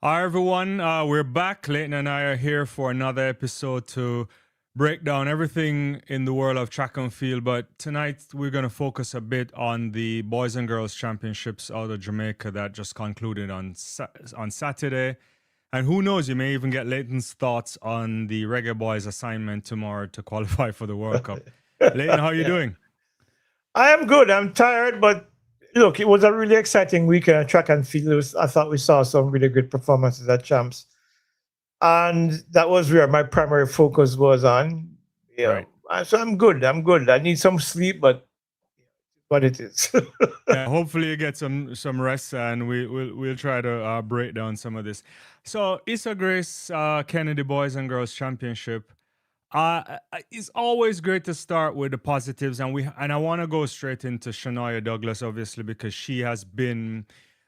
Hi, everyone. We're back. Leighton and I are here for another episode to break down everything in the world of track and field. But tonight, we're going to focus a bit on the Boys and Girls Championships out of Jamaica that just concluded on Saturday. And who knows, you may even get Leighton's thoughts on the Reggae Boys assignment tomorrow to qualify for the World Cup. Leighton, how are you Yeah. doing? I am good. I'm tired, but look, it was a really exciting weekend at track and field. I thought we saw some really good performances at champs, and that was where my primary focus was on. Right. So I'm good. I'm good. I need some sleep, but what it is. Yeah, hopefully you get some rest, and we'll try to break down some of this. So, Issa Grace Kennedy Boys and Girls Championship. It's always great to start with the positives, and I want to go straight into Shanoya Douglas, obviously, because she has been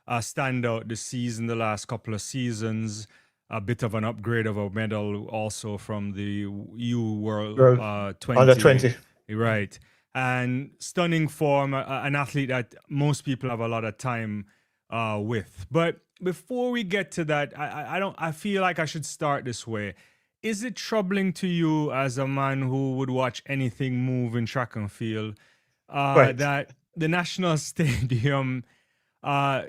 a standout this season, the last couple of seasons. A bit of an upgrade of a medal also from the U World Girl, under 20, 20. right? And stunning form, an athlete that most people have a lot of time with. But before we get to that, I don't. I feel like I should start this way. Is it troubling to you as a man who would watch anything move in track and field Right. that the national stadium uh,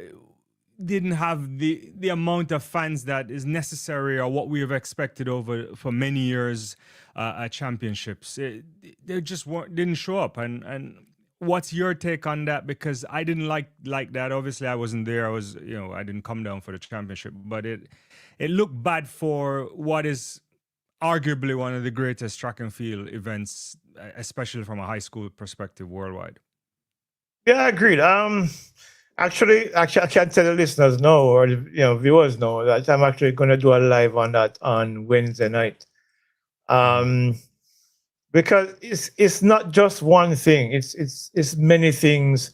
didn't have the amount of fans that is necessary or what we have expected over for many years at championships? They just didn't show up. And what's your take on that? Because I didn't like that. Obviously, I wasn't there. I didn't come down for the championship, but it looked bad for what is arguably one of the greatest track and field events, especially from a high school perspective worldwide. Yeah, agreed. Actually, I can tell the listeners know, or viewers know that I'm actually going to do a live on that on Wednesday night. Mm. Um, because it's not just one thing. It's many things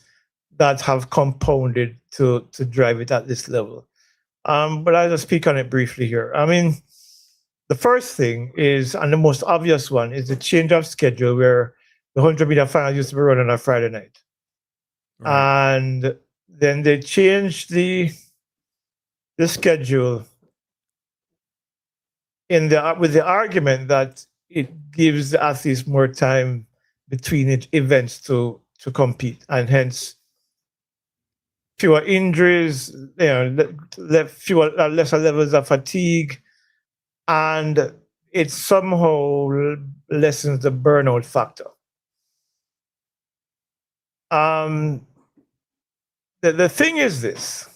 that have compounded to drive it at this level. But I'll just speak on it briefly here. I mean, the first thing is, and the most obvious one, is the change of schedule where the 100-meter final used to be run on a Friday night, Right. and then they changed the schedule in the with the argument that it gives the athletes more time between events to compete, and hence fewer injuries, fewer lesser levels of fatigue, and it somehow lessens the burnout factor. Um, the thing is this: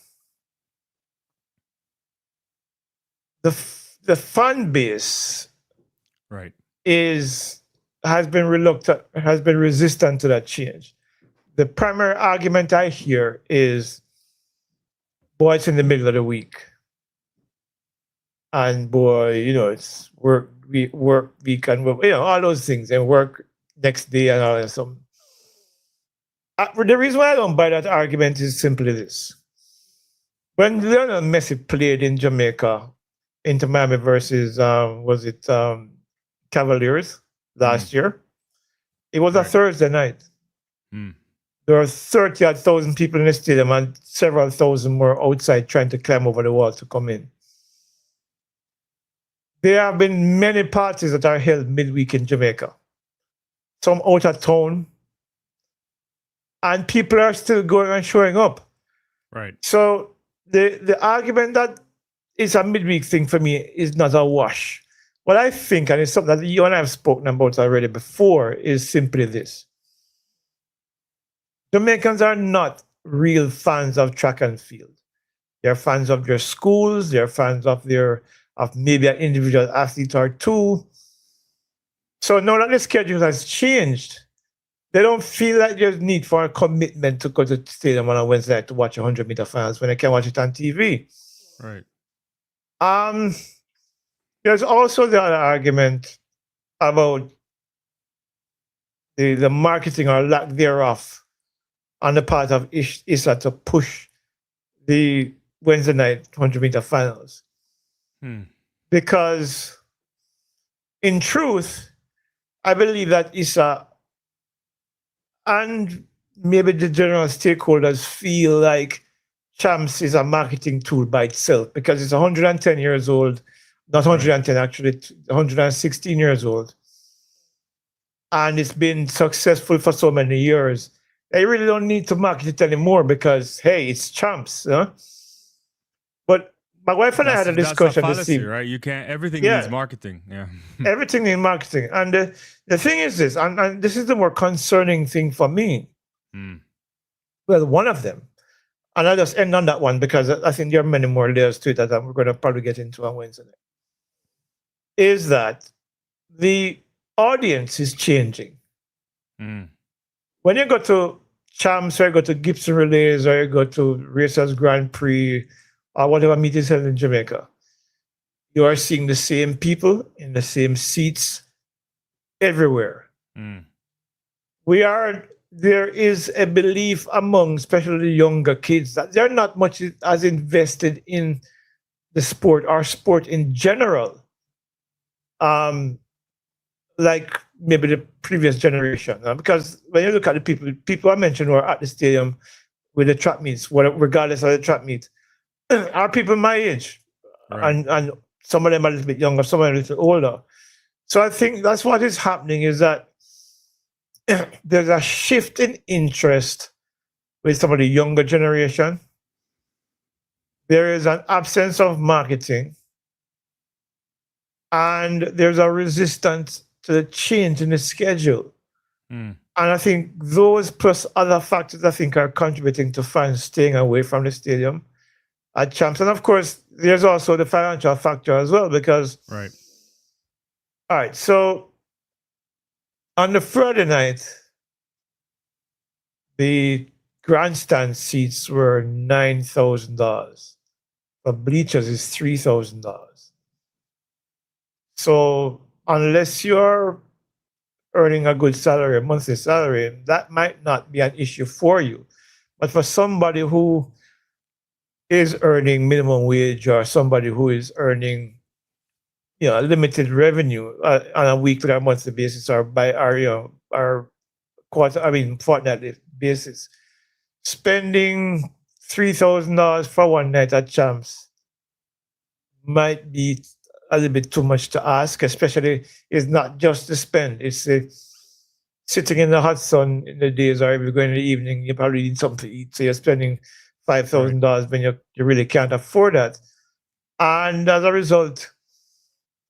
the fan base Right. is has been resistant to that change. The primary argument I hear is, boy, it's in the middle of the week, and boy, it's work week, and all those things, and work next day and all that. So the reason why I don't buy that argument is simply this: when Lionel Messi played in Jamaica, Inter Miami versus was it Cavaliers Mm. last year, it was a Right. Thursday night. Mm. There were 30 odd thousand people in the stadium, and several thousand more outside trying to climb over the wall to come in. There have been many parties that are held midweek in Jamaica, some out of town, and people are still going and showing up. Right. So the argument that it's a midweek thing for me is not a wash. What I think, and it's something that you and I have spoken about already before, is simply this: Jamaicans are not real fans of track and field. They're fans of their schools. They're fans of maybe an individual athlete or two. So now that the schedule has changed, they don't feel like there's need for a commitment to go to the stadium on a Wednesday night to watch 100-meter finals when they can watch it on TV. Right. Um, there's also the other argument about the marketing or lack thereof on the part of ISA to push the Wednesday night 100-meter finals. Hmm. Because in truth, I believe that ISA and maybe the general stakeholders feel like Champs is a marketing tool by itself because it's 110 years old, not Right. 110 actually, 116 years old, and it's been successful for so many years. They really don't need to market it anymore because hey, it's Champs. Huh? But my wife and I had a That's a discussion this fallacy, evening. right? You can't. Everything needs Yeah, marketing. Yeah. everything in marketing. And the thing is this, and this is the more concerning thing for me. Mm. Well, one of them, and I'll just end on that one because I think there are many more layers to it that we're going to probably get into on Wednesday, is that the audience is changing. Mm. When you go to Champs or you go to Gibson Relays or you go to Racers Grand Prix or whatever meet is held in Jamaica, you are seeing the same people in the same seats everywhere. Mm. There is a belief among especially younger kids that they're not much as invested in the sport or sport in general, like maybe the previous generation. Because when you look at the people I mentioned who are at the stadium with the track meets, regardless of the track meet, are people my age, Right. and some of them are a little bit younger, some are a little older. So I think that's what is happening is that there's a shift in interest with some of the younger generation. There is an absence of marketing, and there's a resistance to the change in the schedule. Mm. And I think those plus other factors I think are contributing to fans staying away from the stadium at Champs. And of course, there's also the financial factor as well because Right. all right, so on the Friday night, the grandstand seats were $9,000. For bleachers is $3,000. So unless you're earning a good salary, a monthly salary, that might not be an issue for you. But for somebody who is earning minimum wage or somebody who is earning a limited revenue on a weekly or monthly basis or by or fortnightly basis, spending $3,000 for one night at Champs might be a little bit too much to ask, especially it's not just the spend, it's sitting in the hot sun in the days, or if you're going in the evening, you probably need something to eat. So you're spending $5,000 when you really can't afford that. And as a result,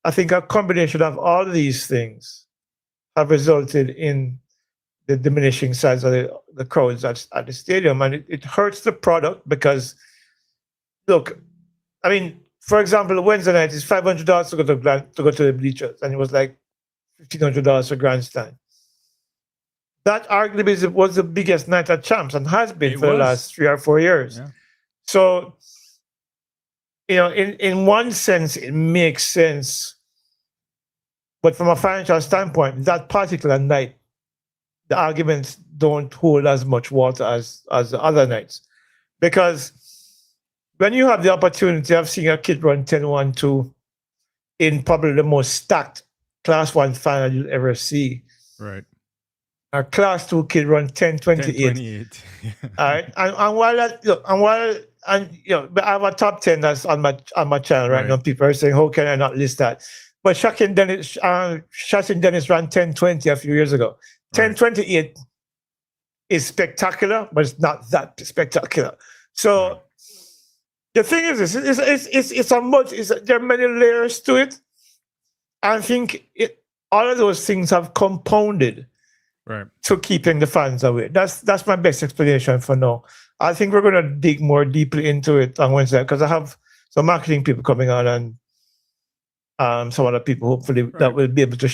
I think a combination of all these things have resulted in the diminishing size of the crowds at the stadium. And it hurts the product because, look, I mean, for example, Wednesday night is $500 to go to the bleachers, and it was like $1,500 for grandstand. That arguably was the biggest night at Champs and has been for the last 3 or 4 years. Yeah. So, in one sense, it makes sense. But from a financial standpoint, that particular night, the arguments don't hold as much water as the other nights. Because when you have the opportunity of seeing a kid run 10-1-2 in probably the most stacked Class 1 final you'll ever see, right? A Class 2 kid run 10-28. All right, and while that, look, I have a top 10 that's on my channel right now. People are saying, how can I not list that? But Shaquin Dennis ran 10-20 a few years ago. 10-28 is spectacular, but it's not that spectacular. So the thing is this: there are many layers to it. I think all of those things have compounded to keeping the fans away. That's my best explanation for now. I think we're going to dig more deeply into it on Wednesday because I have some marketing people coming on and some other people hopefully that will be able to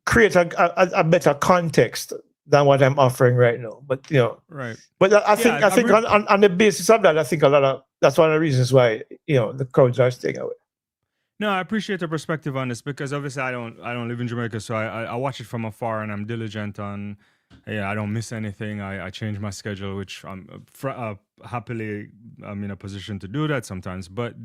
create a better context than what I'm offering right now. But but I think on the basis of that, I think that's one of the reasons why the crowds are staying away. No, I appreciate the perspective on this because obviously I don't live in Jamaica, so I watch it from afar and I'm diligent on. I don't miss anything. I change my schedule, which I'm happily I'm in a position to do that sometimes. But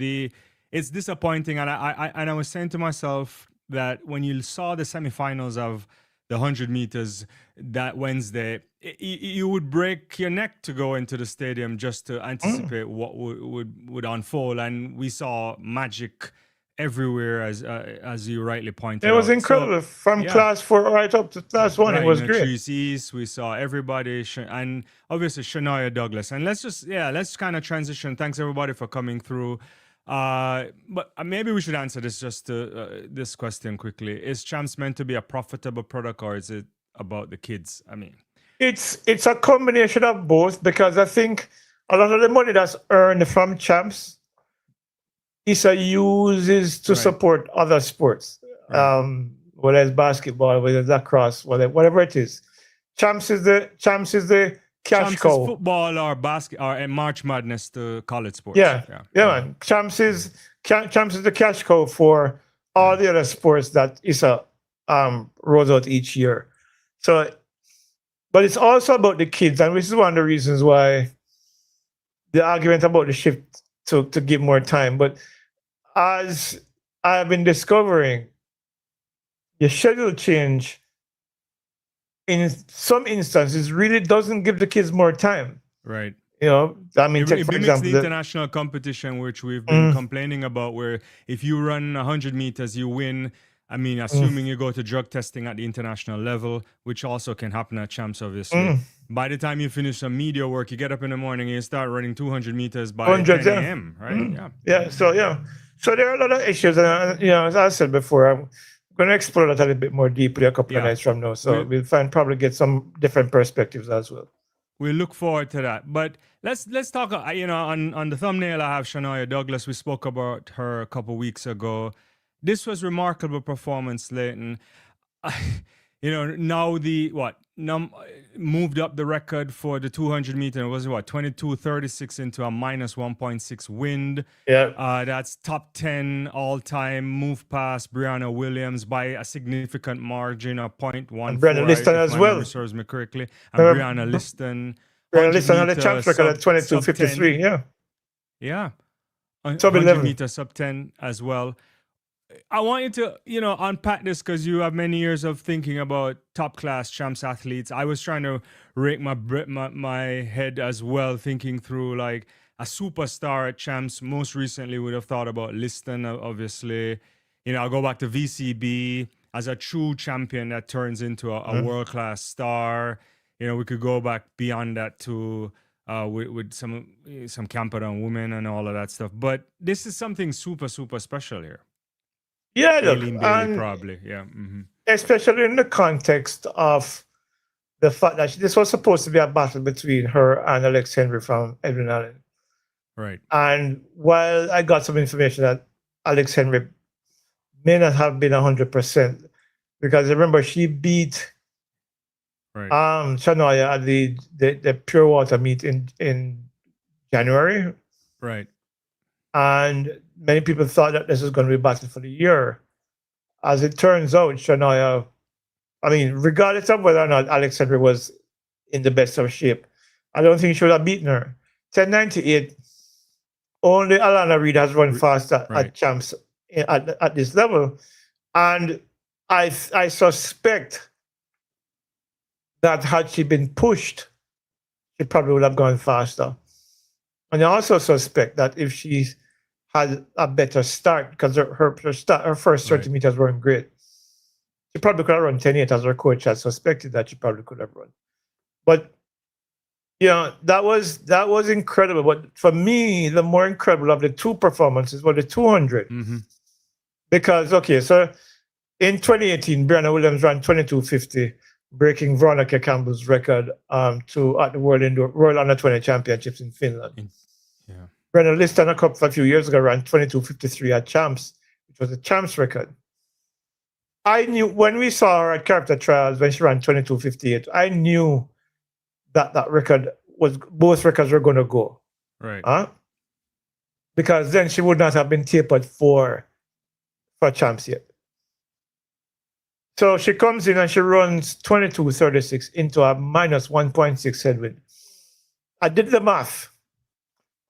it's disappointing, and I was saying to myself that when you saw the semifinals of the 100 meters that Wednesday, you would break your neck to go into the stadium just to anticipate what would unfold. And we saw magic everywhere, as you rightly pointed It was out. So, incredible. From yeah. class 4 right up to class 1, it Right, was in the great. Trees East, we saw everybody, and obviously Shanoya Douglas. And let's kind of transition. Thanks everybody for coming through. But maybe we should answer this question quickly. Is Champs meant to be a profitable product, or is it about the kids? I mean, It's a combination of both, because I think a lot of the money that's earned from Champs ISA uses to Right. support other sports, Right. whether it's basketball, whether it's lacrosse, whatever it is. Champs is the cash Champs is cow. football or basket or March Madness to college sports. Yeah, man. Champs is the cash cow for all the other sports that ISA rolls out each year. So, but it's also about the kids, and this is one of the reasons why the argument about the shift to give more time. But as I've been discovering, the schedule change in some instances really doesn't give the kids more time. Right. You know, I mean, It take, for mimics example, the international competition, which we've been complaining about, where if you run 100 meters, you win. I mean, assuming you go to drug testing at the international level, which also can happen at Champs, obviously. By the time you finish some media work, you get up in the morning and you start running 200 meters by 10 a.m., right? Yeah. So there are a lot of issues. And, as I said before, I'm going to explore that a little bit more deeply a couple of nights from now. So we'll probably get some different perspectives as well. We look forward to that. But let's talk. On the thumbnail, I have Shanoya Douglas. We spoke about her a couple weeks ago. This was remarkable performance, Leighton. Now moved up the record for the 200 meter. It was 22:36 into a minus 1.6 wind. Yeah. That's top 10 all time move past Brianna Williams by a significant margin of 0.14. And Brianna Liston as my well. memory serves me correctly. And Brianna Liston. Brianna Liston had a Champs record at 22:53. Yeah. Yeah. Sub 100 11. meter sub 10 as well. I want you to, unpack this because you have many years of thinking about top class Champs athletes. I was trying to rake my head as well, thinking through like a superstar at Champs. Most recently, would have thought about Liston, obviously. I'll go back to VCB as a true champion that turns into a world class star. We could go back beyond that to with some Camperdown women and all of that stuff. But this is something super, super special here. Yeah, look, Aileen Bailey, probably, yeah. Especially in the context of the fact that this was supposed to be a battle between her and Alex Henry from Edwin Allen. Right. And while I got some information that Alex Henry may not have been 100%, because remember she beat Shanoya at the pure water meet in January. Right. And many people thought that this was going to be a battle for the year. As it turns out, Shanoya, I mean, regardless of whether or not Alex Henry was in the best of shape, I don't think she would have beaten her. 10:98, only Alana Reid has run faster at Champs at this level. And I suspect that had she been pushed, she probably would have gone faster. And I also suspect that if she had a better start, because her first 30 meters weren't great, she probably could have run 10:8 as her coach had suspected that she probably could have run. But that was incredible. But for me, the more incredible of the two performances were the 200. Because so in 2018, Brianna Williams ran 22:50, breaking Veronica Campbell's record at the World Under 20 Championships in Finland. Yeah. Brianna Liston a few years ago ran 22:53 at Champs, which was a Champs record. I knew when we saw her at character trials when she ran 22:58, I knew that record both records were going to go. Right. Because then she would not have been tapered for Champs yet. So she comes in and she runs 22:36 into a minus 1.6 headwind. I did the math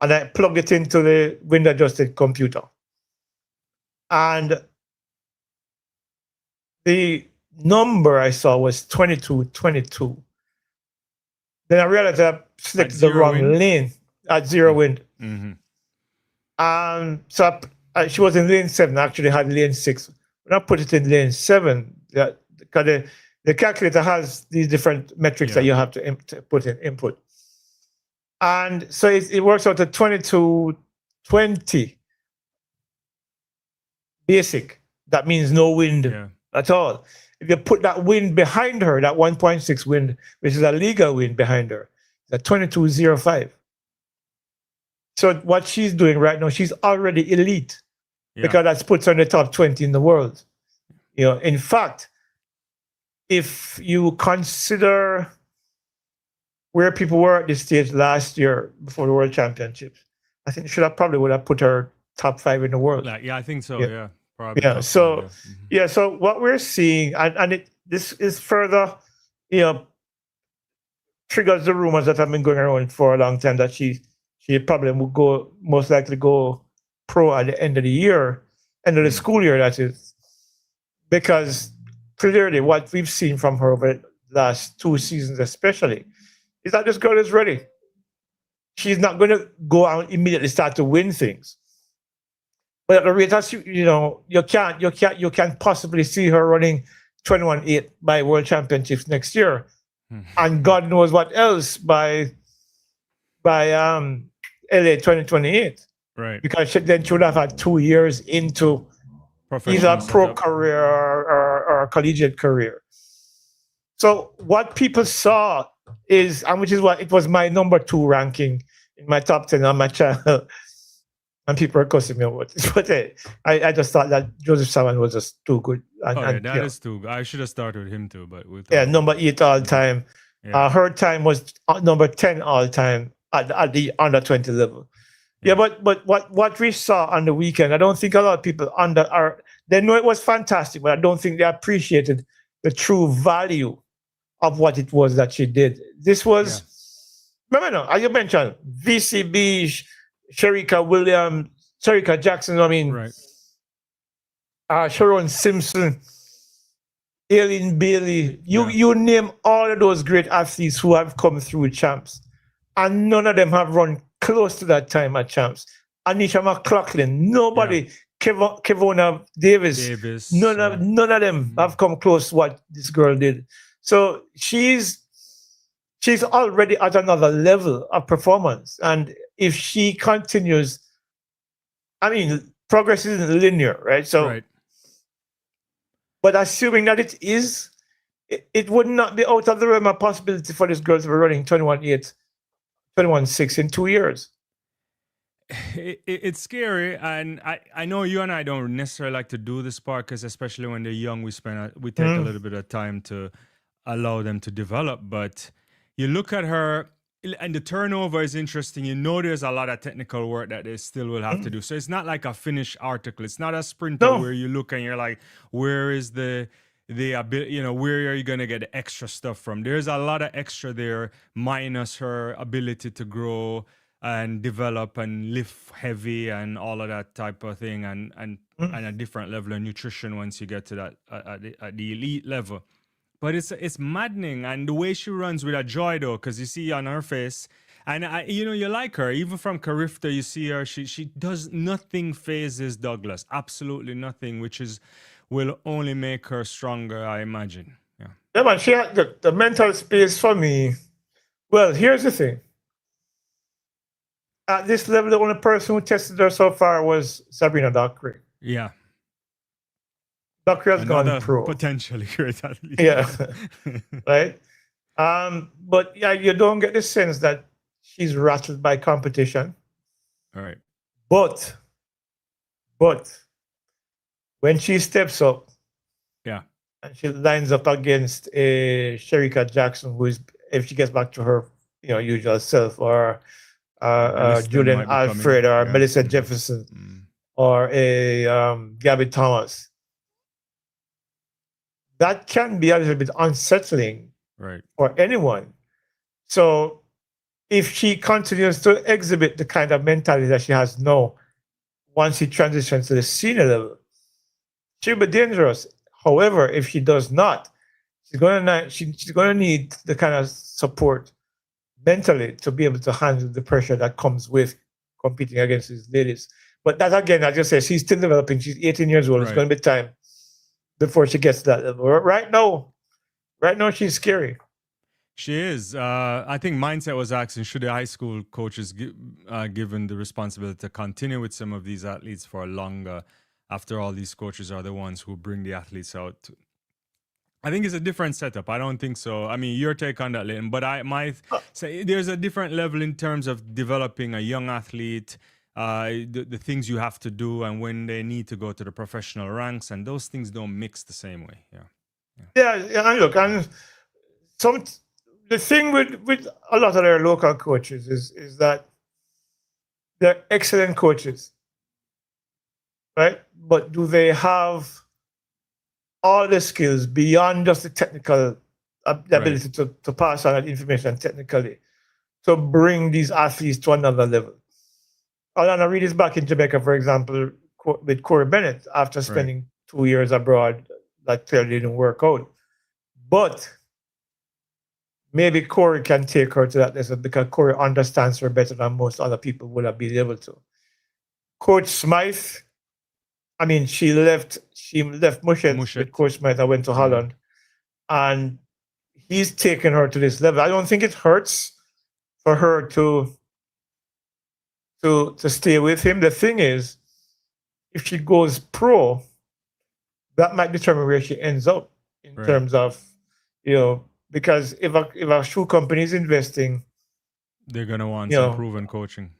and I plugged it into the wind adjusted computer. And the number I saw was 22-22. Then I realized I selected the wrong lane at zero wind. Mm-hmm. So she was in lane 7. I actually had lane 6. When I put it in lane 7, because the calculator has these different metrics that you have to put in input. And so it works out to 22-20 basic. That means no wind at all. If you put that wind behind her, that 1.6 wind, which is a legal wind behind her, it's 22.05. So what she's doing right now, she's already elite because that puts her in the top 20 in the world. In fact, if you consider where people were at this stage last year before the World Championships, I think probably would have put her top 5 in the world. I think so. Yeah, probably. Yeah. So so what we're seeing, and this is further, triggers the rumors that have been going around for a long time that she probably would most likely go pro at the end of the year, end of the school year, that is, because clearly what we've seen from her over the last 2 seasons especially is that this girl is ready. She's not going to go out and immediately start to win things, but at the rate as you can't possibly see her running 21.8 by World Championships next year, and God knows what else by LA 2028. Right. Because then she would have had 2 years into either a pro career or a collegiate career. So what people saw is, and which is what it was my number 2 ranking in my top 10 on my channel. And people are cussing me about it. But I just thought that Joseph Salmon was just too good. That is too good. I should have started with him too. But number 8 all time. Her time was number 10 all time at the under 20 level. But what we saw on the weekend, I don't think a lot of people they know it was fantastic, but I don't think they appreciated the true value of what it was that she did. This was, remember now, as you mentioned, VCB, Shericka Jackson, Sharon Simpson, Aileen Bailey, you name all of those great athletes who have come through champs, and none of them have run close to that time at champs. Anisha McLaughlin, nobody, Kevona Davis, none of them have come close to what this girl did. So she's already at another level of performance, and if she continues, progress isn't linear, right? So, but assuming that it is, it would not be out of the realm of possibility for this girl to be running 21.8, 21.6 in 2 years. It's scary, and I know you and I don't necessarily like to do this part because, especially when they're young, we take a little bit of time to allow them to develop. But you look at her, and the turnover is interesting. There's a lot of technical work that they still will have to do. So it's not like a finished article. It's not a sprinter where you look and you're like, where is the ability, where are you going to get the extra stuff from? There's a lot of extra there, minus her ability to grow and develop and lift heavy and all of that type of thing, and a different level of nutrition once you get to that at the elite level. But it's maddening, and the way she runs with a joy though, because you see on her face, and you like her even from Carifta. You see her; she does nothing phases Douglas, absolutely nothing, which will only make her stronger, I imagine. Yeah, man. She had the mental space for me. Well, here's the thing. At this level, the only person who tested her so far was Sabrina Dockery. Yeah. Dockery has gone pro. Potentially great athlete. Yeah. Right? But you don't get the sense that she's rattled by competition. All right. But when she steps up, and she lines up against a Shericka Jackson, who is, if she gets back to her usual self, or Julian Alfred or Melissa Jefferson or a Gabby Thomas, that can be a little bit unsettling for anyone. So if she continues to exhibit the kind of mentality that she has now, once she transitions to the senior level, she'll be dangerous. However, if she does not, she's gonna need the kind of support mentally to be able to handle the pressure that comes with competing against these ladies. But that again, I just say she's still developing. She's 18 years old. It's Right. going to be time before she gets to that level. Right now, she's scary. She is. I think Mindset was asking, should the high school coaches given the responsibility to continue with some of these athletes for longer? After all, these coaches are the ones who bring the athletes out. I think it's a different setup. I don't think so. I mean, your take on that, Leighton, but I might say there's a different level in terms of developing a young athlete, the things you have to do, and when they need to go to the professional ranks, and those things don't mix the same way. Yeah, and look, and the thing with a lot of their local coaches is that they're excellent coaches, right? But do they have all the skills beyond just the technical the ability to pass on that information technically to bring these athletes to another level? Alana Reid is back in Jamaica, for example, with Corey Bennett after spending 2 years abroad. That clearly didn't work out. But maybe Corey can take her to that level because Corey understands her better than most other people would have been able to. Coach Smythe, I mean, she left Mushet with Coach Smythe. I went to Holland, and he's taken her to this level. I don't think it hurts for her to stay with him. The thing is, if she goes pro, that might determine where she ends up in terms of, because if a shoe company is investing, they're gonna want some proven coaching.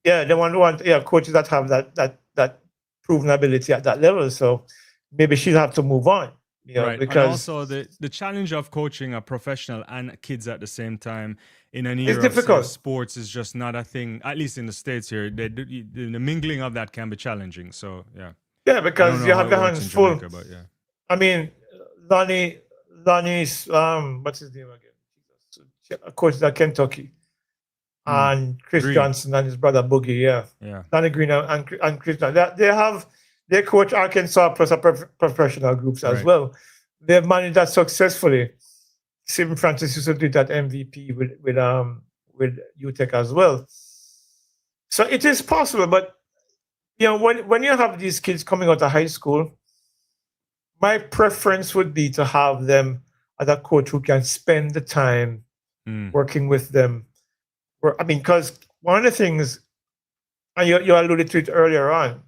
They want coaches that have that proven ability at that level. So maybe she'll have to move on. Right. Because and also the challenge of coaching a professional and kids at the same time in an it's era difficult. of sports is just not a thing. At least in the States here, the mingling of that can be challenging. So yeah, because you have your hands full. Jamaica, but I mean, Lonnie's what's his name again? A coach at Kentucky, and Chris Green. Johnson and his brother Boogie. Yeah. Lonnie Green and Chris Johnson. They coach Arkansas plus a professional groups as well. They've managed that successfully. Stephen Francis used to do that MVP with UTEC as well. So it is possible, but when you have these kids coming out of high school, my preference would be to have them as a coach who can spend the time working with them. Because one of the things, and you alluded to it earlier on,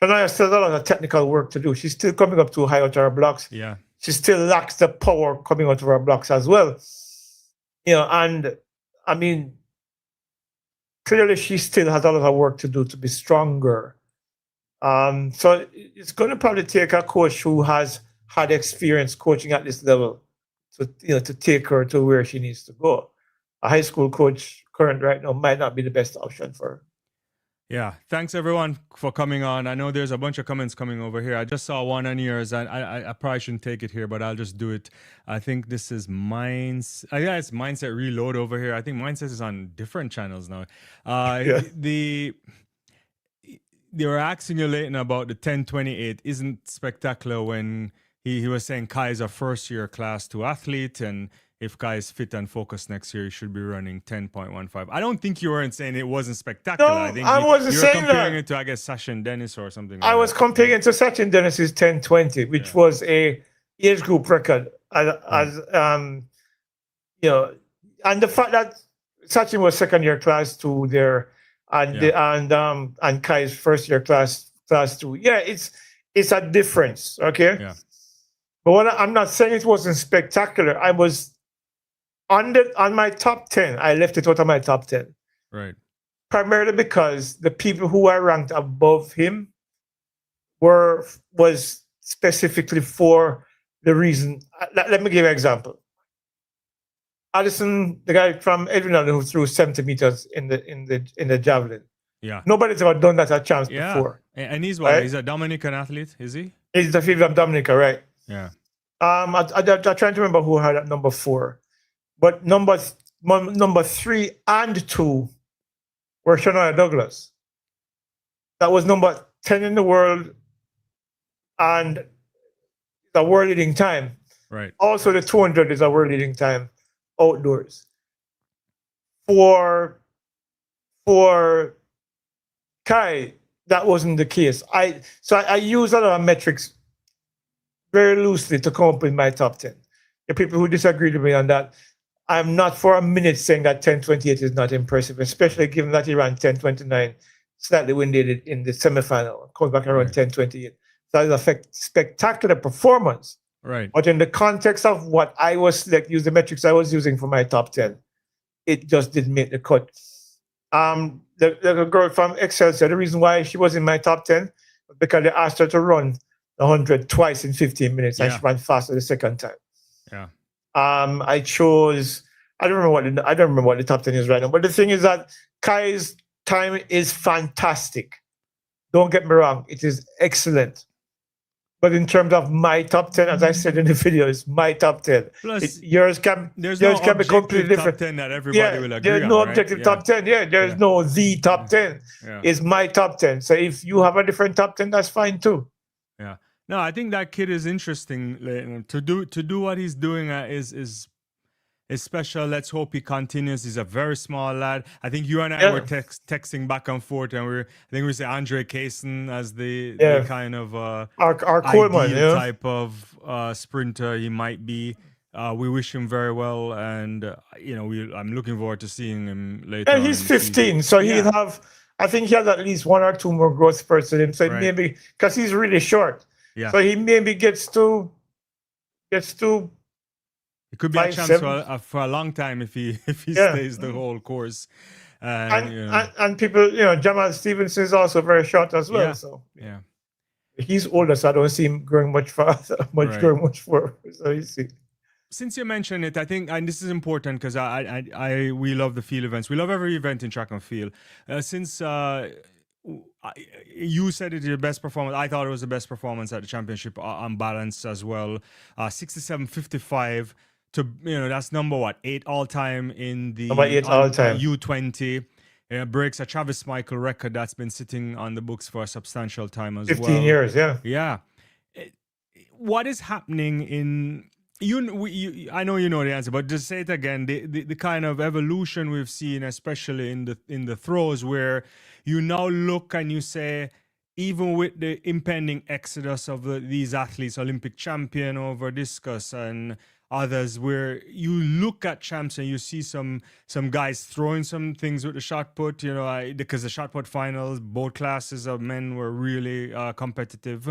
Shanoya still has a lot of technical work to do. She's still coming up too high out of her blocks. Yeah. She still lacks the power coming out of her blocks as well. And I mean, clearly she still has a lot of work to do to be stronger. So it's going to probably take a coach who has had experience coaching at this level to take her to where she needs to go. A high school coach current right now might not be the best option for her. Yeah, thanks everyone for coming on. I know there's a bunch of comments coming over here. I just saw one on yours, and I probably shouldn't take it here, but I'll just do it. I think this is it's Mindset Reload over here. I think Mindset is on different channels now. They were asking you, Leighton, about the 1028 isn't spectacular when he was saying Kai is a first-year Class 2 athlete, and if Kai is fit and focused next year, he should be running 10.15. I don't think you weren't saying it wasn't spectacular. No, I think I wasn't saying that. You were comparing it to, I guess, Sachin Dennis or something. I was comparing it to Sachin Dennis's 1020, which was a age group record. And the fact that Sachin was second-year Class 2 there, and Kai's first-year Class 2. Yeah, it's a difference. Okay. Yeah. But I'm not saying it wasn't spectacular. I was on my top 10. I left it out of my top 10. Right. Primarily because the people who I ranked above him was specifically for the reason. Let me give you an example. Addison, the guy from Edwin who threw 70 meters in the javelin. Yeah. Nobody's ever done that at chance before. And he's what? Right? He's a Dominican athlete, is he? He's the field of Dominica, right? Yeah. I'm trying to remember who had at number 4. But number 3 and 2 were Shanoya Douglas. That was number 10 in the world, and a world leading time. Right. Also, the 200 is a world leading time outdoors. For Kai, that wasn't the case. I use a lot of metrics very loosely to come up with my top 10. The people who disagreed with me on that, I'm not for a minute saying that 10:28 is not impressive, especially given that he ran 10:29, slightly winded in the semifinal, comes back around 10:28. That is a spectacular performance. Right. But in the context of what I was use the metrics I was using for my top 10, it just didn't make the cut. The girl from Excelsior, the reason why she was in my top 10 was because they asked her to run 100 twice in 15 minutes, and she ran faster the second time. Yeah. I chose. I don't remember what the top 10 is right now. But the thing is that Kai's time is fantastic. Don't get me wrong; it is excellent. But in terms of my top 10, as I said in the video, it's my top 10. Plus, yours can be completely different. Top 10 that everybody will agree there's on, no right? objective top 10. Yeah, there's no the top 10. It's my top 10. So if you have a different top 10, that's fine too. Yeah. No, I think that kid is interesting. Leighton. To do what he's doing is special. Let's hope he continues. He's a very small lad. I think you and I were texting back and forth, and I think we say Andre Kaysen as the kind of our Coleman type of sprinter he might be. We wish him very well, and I'm looking forward to seeing him later. And he's 15, so he'll have. I think he has at least one or two more growth spurts in him. So maybe because he's really short, so he maybe gets to. It could be a chance for a long time if he stays the whole course. And people, Jamal Stevenson is also very short as well. So he's older, so I don't see him growing much faster, growing much forward. So you see. Since you mentioned it, I think, and this is important because we love the field events. We love every event in track and field. Since you said it's your best performance, I thought it was the best performance at the championship on balance as well. 67.55. That's number 8 all time in the U20. Breaks a Travis Michael record that's been sitting on the books for a substantial time as 15 years, yeah. What is happening in I know you know the answer, but just say it again. The kind of evolution we've seen, especially in the throws, where you now look and you say, even with the impending exodus of these athletes, Olympic champion over discus and others, where you look at champs and you see some guys throwing some things with the shot put, because the shot put finals, both classes of men were really competitive.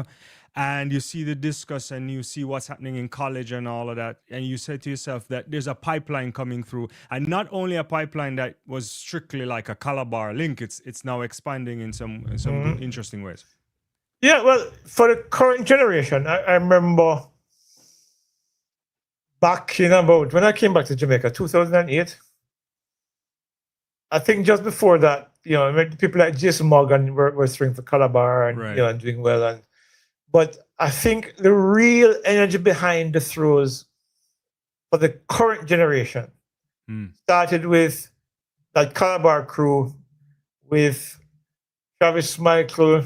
And you see the discus and you see what's happening in college and all of that. And you say to yourself that there's a pipeline coming through. And not only a pipeline that was strictly like a Calabar link, it's now expanding in some interesting ways. Yeah, well, for the current generation, I remember back in about, when I came back to Jamaica, 2008, I think just before that, people like Jason Morgan were throwing for Calabar and, and doing well. But I think the real energy behind the throws for the current generation started with that Calabar crew with Travis Michael,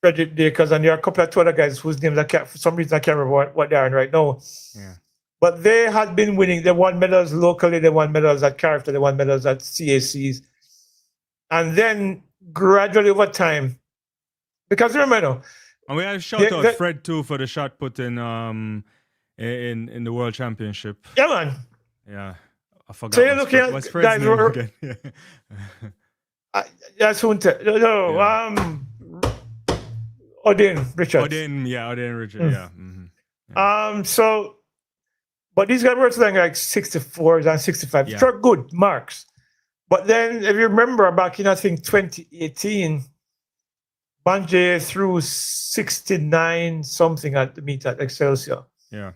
Frederick Dakers, and there are a couple of two other guys whose names for some reason I can't remember what they are right now. Yeah. But they had been winning. They won medals locally, they won medals at Character, they won medals at CACs. And then gradually over time, because remember, and we have shout out Fred too for the shot put in the World Championship. Yeah, man. Yeah, I forgot. So you're looking at what's Fred's name again? That's who. Odin Richards. Odin Richards. Yeah. Mm-hmm. So, but these guys were something like 64s and 65. Yeah. Struck good marks. But then, if you remember back in, I think, 2018, Banje threw 69 something at the meet at Excelsior. Yeah.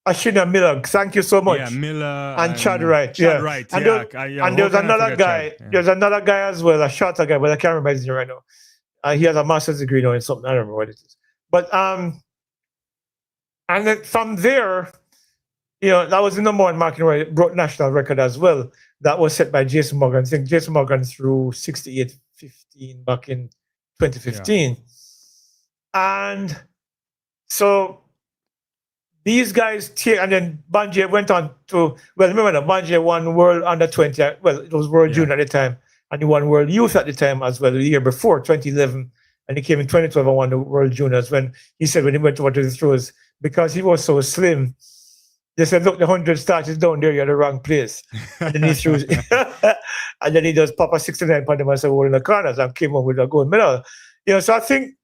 Ashina Miller, thank you so much. Yeah, Miller and Chad Wright. Chad Wright. And there's another guy. There's another guy as well, a shorter guy, but I can't remember his name right now. He has a master's degree in something. I don't remember what it is. But and then from there, that was the number one marking where it broke national record as well. That was set by Jason Morgan. I think Jason Morgan threw 68.15 back in 2015. Yeah. And So these guys take, and then Banjie went on to, well, remember that Banjie won World Under 20, well, it was World Yeah. Junior at the time, and he won World Youth at the time as well, the year before, 2011. And he came in 2012 and won the World Juniors when he said when he went over to the throws, because he was so slim, they said, look, the 100 start is down there, you're at the wrong place. And then he threw, and then he does Papa 69 on them and said, in the corners and came up with a gold medal. So I think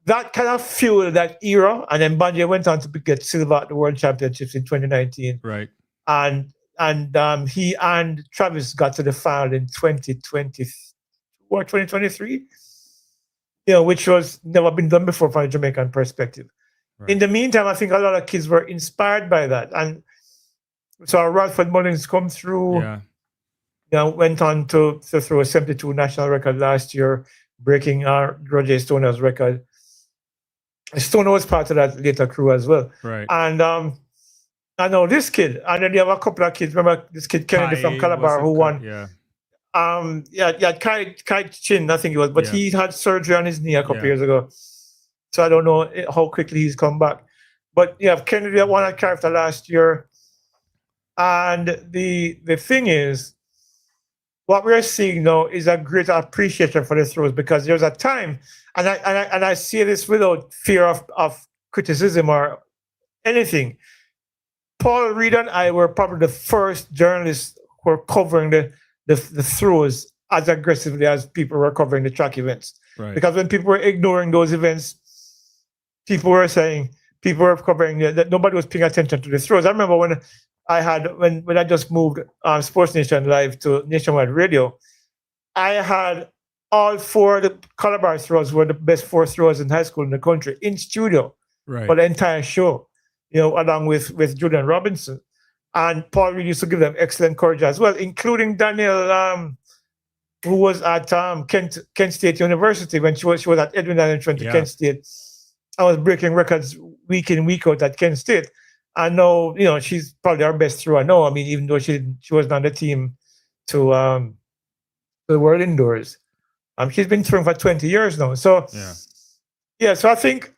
that kind of fueled that era. And then Banjie went on to get silver at the World Championships in 2019. Right. And he and Travis got to the final in 2020 or 2023, which was never been done before from a Jamaican perspective. Right. In the meantime, I think a lot of kids were inspired by that. And so Radford Mullins come through, went on to throw a 72 national record last year, breaking Roger Stoner's record. Stoner was part of that later crew as well. Right. And I know this kid, and then you have a couple of kids. Remember this kid Kennedy from Calabar who won. Yeah. Kai Chin, I think it was, but he had surgery on his knee a couple years ago. So I don't know how quickly he's come back. But you have Kennedy that won at character last year. And the thing is, what we're seeing now is a greater appreciation for the throws, because there's a time, and I say this without fear of criticism or anything. Paul Reed and I were probably the first journalists who were covering the throws as aggressively as people were covering the track events. Right. Because when people were ignoring those events, people were covering that nobody was paying attention to the throws. I remember when I just moved Sports Nation Live to Nationwide Radio, I had all four of the Calabar throws were the best four throws in high school in the country in studio for the entire show, along with Julian Robinson. And Paul Reed used to give them excellent courage as well, including Danielle, who was at Kent State University when she was at Edwin Island Trent to Kent State. I was breaking records week in, week out at Kent State. I know, she's probably our best thrower. I know. I mean, even though she wasn't on the team to the World Indoors, she's been throwing for 20 years now. So, so I think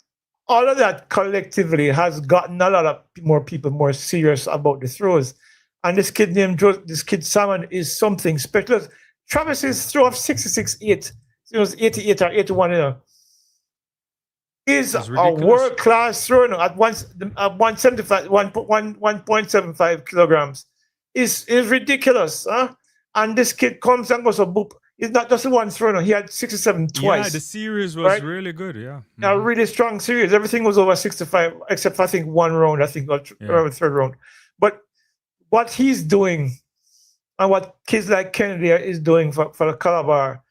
all of that collectively has gotten a lot of more people more serious about the throws. And this kid Salmon is something special. Travis's throw of 66.8, it was 88 or 81, is a world-class thrower at 175, 1.75 kilograms. Is ridiculous, huh? And this kid comes and goes a boop. It's not just one thrower. He had 67 twice. Yeah, the series was really good. Yeah, a really strong series. Everything was over 65, except for I think one round. I think around the third round. But what he's doing, and what kids like Kennedy is doing for the Calabar,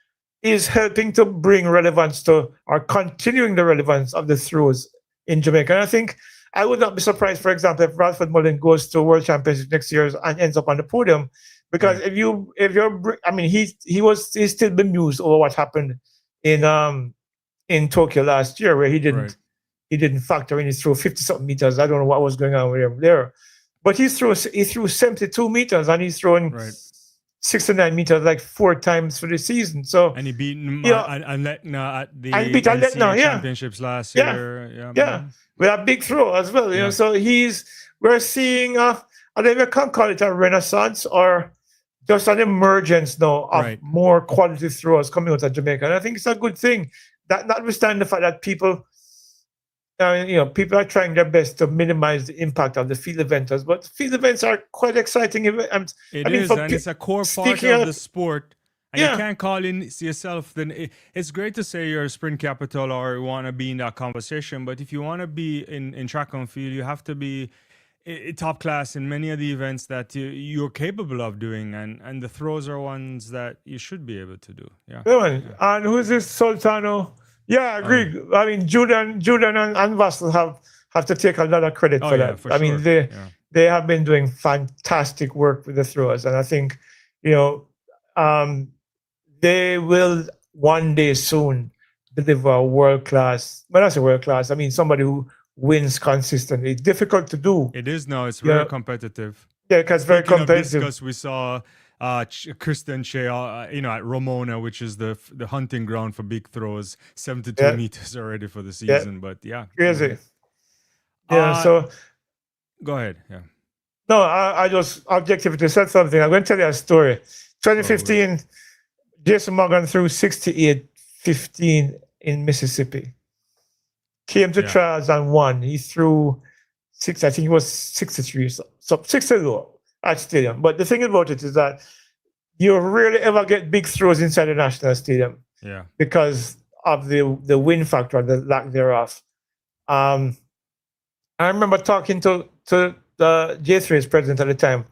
is helping to bring relevance to, or continuing the relevance of the throws in Jamaica. And I think I would not be surprised, for example, if Radford Mullins goes to World Championship next year and ends up on the podium, because he's still bemused over what happened in Tokyo last year, where he didn't factor in his throw 50-something meters. I don't know what was going on with him there, but he threw 72 meters and he's throwing 69 meters like 4 times for the season. So and he beat Letna at the NCAA championships last year. With a big throw as well. So we're seeing I don't know if I can call it a renaissance or just an emergence now of more quality throwers coming out of Jamaica. And I think it's a good thing, that notwithstanding the fact that people are trying their best to minimize the impact of the field events, but field events are quite exciting. And it's a core part of the sport. And you can't call in yourself. Then it's great to say you're a sprint capital or you want to be in that conversation. But if you want to be in track and field, you have to be top class in many of the events that you're capable of doing. And the throws are ones that you should be able to do. And who's this Sultano? Yeah, I agree. I mean, Julian and Vassal have to take a lot of credit for that. I mean, they have been doing fantastic work with the throwers. And I think, they will one day soon deliver a world-class, when I say world-class, I mean somebody who wins consistently. It's difficult to do. It is now. It's very competitive. Yeah, because very competitive. Because we saw Kristen Shea, at Ramona, which is the hunting ground for big throws, 72 meters already for the season. But crazy. Yeah. So Go ahead. Yeah. no, I just objectively said something. I'm going to tell you a story. Oh, good. 2015, Jason Morgan threw 68-15 in Mississippi. Came to Yeah. trials and won. He threw six. I think it was 63. So 6-0 at stadium. But the thing about it is that you rarely ever get big throws inside the national stadium Yeah. because of the win factor, the lack thereof. I remember talking to the J3's president at the time,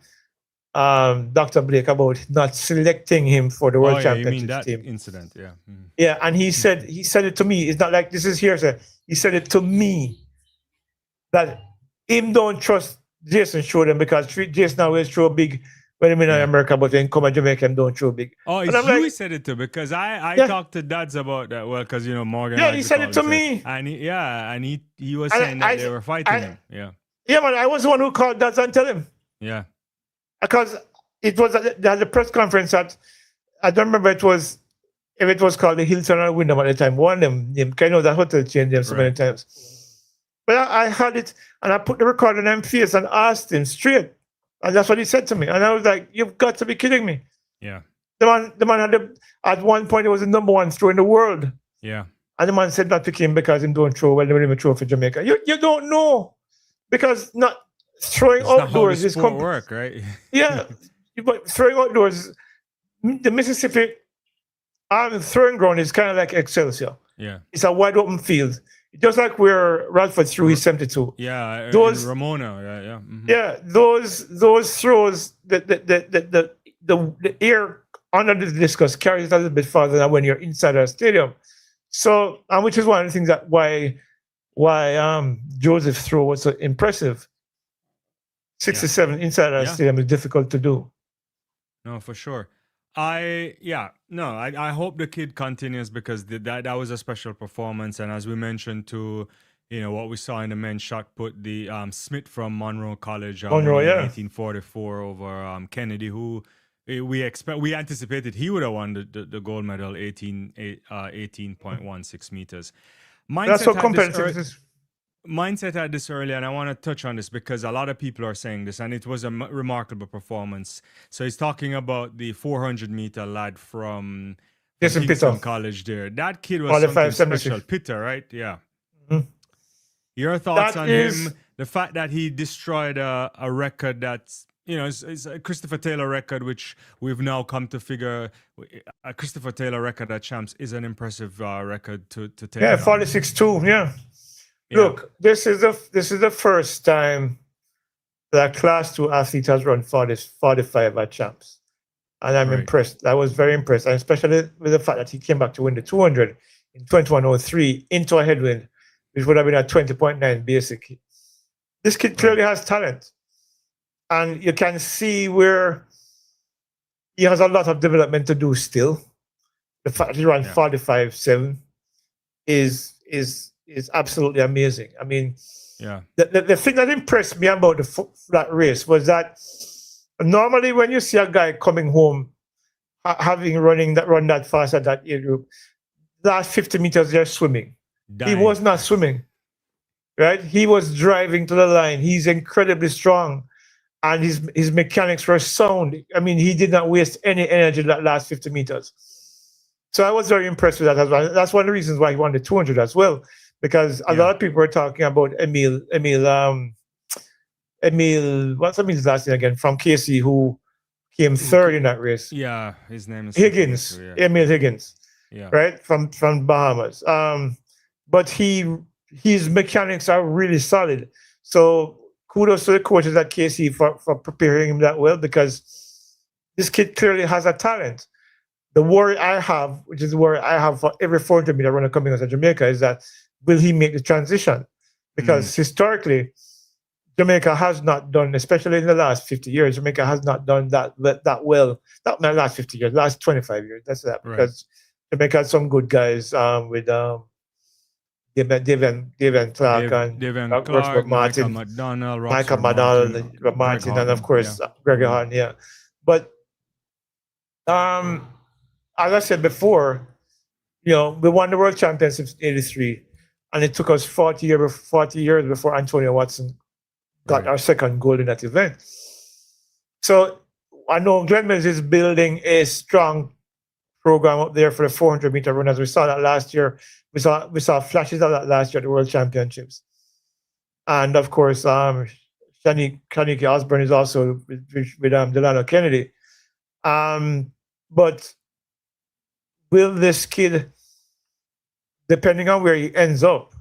Dr. Blake, about not selecting him for the Oh, World yeah. You mean Championships that team. incident? Yeah. Yeah, and he said it to me. It's not like this is hearsay. He said it to me that him don't trust Jason Showden because Jason always throw big when I'm in Yeah. America, but when come to Jamaica, him don't throw big. Oh, And it's I'm you he like, said it to, because I yeah, talked to dads about that. Well, because Morgan yeah, likes he to said call it to it, me. and he was And saying that they were fighting him. Yeah. yeah, man, I was the one who called that and tell him Yeah. because it was at the press conference at, I don't remember if it was called the Hilton or Wyndham at the time. One of them kind of that hotel changed them so many Right. times. But I had it and I put the record on him face and asked him straight. And that's what he said to me. And I was like, you've got to be kidding me. Yeah. The man had at one point, he was the number one throw in the world. Yeah. And the man said not pick him because he don't throw well, they don't even throw for Jamaica. You don't know. Because not throwing It's not how the outdoors is sport work, right? yeah. But throwing outdoors, the Mississippi throwing ground is kind of like Excelsior. Yeah. It's a wide open field. Just like where Radford threw his 72. Yeah. Those in Ramona. Yeah. Yeah. yeah, those throws, the air under the discus carries it a little bit farther than when you're inside a stadium. So, which is one of the things that why Joseph's throw was so impressive. 67 inside a stadium is difficult to do. No, for sure. I hope the kid continues, because that was a special performance. And as we mentioned too, what we saw in the men's shot put, the Smith from Monroe College, Monroe, winning yeah. 1844 over Kennedy, who we anticipated he would have won the gold medal, 18.16 meters. That's so competitive. Mindset had this earlier, and I want to touch on this because a lot of people are saying this, and it was a remarkable performance. So he's talking about the 400-meter lad from Kingston College there. That kid was something special. Pitter, right? Yeah. Mm-hmm. Your thoughts on him? The fact that he destroyed a record that's, it's a Christopher Taylor record, which we've now come to figure a Christopher Taylor record at champs is an impressive record to take. Yeah, 46-2, yeah. Look, this is the first time that Class 2 athlete has run 45 at champs. And I'm impressed. I was very impressed, and especially with the fact that he came back to win the 200 in 21:03 into a headwind, which would have been a 20.9 basic. This kid clearly has talent. And you can see where he has a lot of development to do still. The fact that he ran 45.7 is absolutely amazing. I mean, the thing that impressed me about that race was that normally when you see a guy coming home having run that fast at that age group, last 50 meters they're swimming. He was not swimming, right? He was driving to the line. He's incredibly strong, and his mechanics were sound. I mean, he did not waste any energy that last 50 meters. So I was very impressed with that as well. That's one of the reasons why he won the 200 as well, because a lot of people were talking about Emil, what's Emil's last name again, from KC, who came third in that race. Yeah, his name is Higgins, Emil Higgins, right, from Bahamas. But his mechanics are really solid. So kudos to the coaches at KC for preparing him that well, because this kid clearly has a talent. The worry I have, which is the worry I have for every 400-meter runner coming out of Jamaica, is that will he make the transition? Because historically, Jamaica has not done, especially in the last 50 years, Jamaica has not done that well. Not the last 50 years, last 25 years. That's that. Right. Because Jamaica has some good guys with David Clark and Martin, Michael McDonald, Martin, and of course Gregor Harden. Yeah, but as I said before, we won the World Championships in '83, and it took us 40 years before Antonio Watson got Right. our second gold in that event. So I know Glen Mills is building a strong program up there for the 400-meter runners. We saw that last year. We saw flashes of that last year at the World Championships. And of course, Shanique Osborne is also with Delano Kennedy. But will this kid, depending on where he ends up,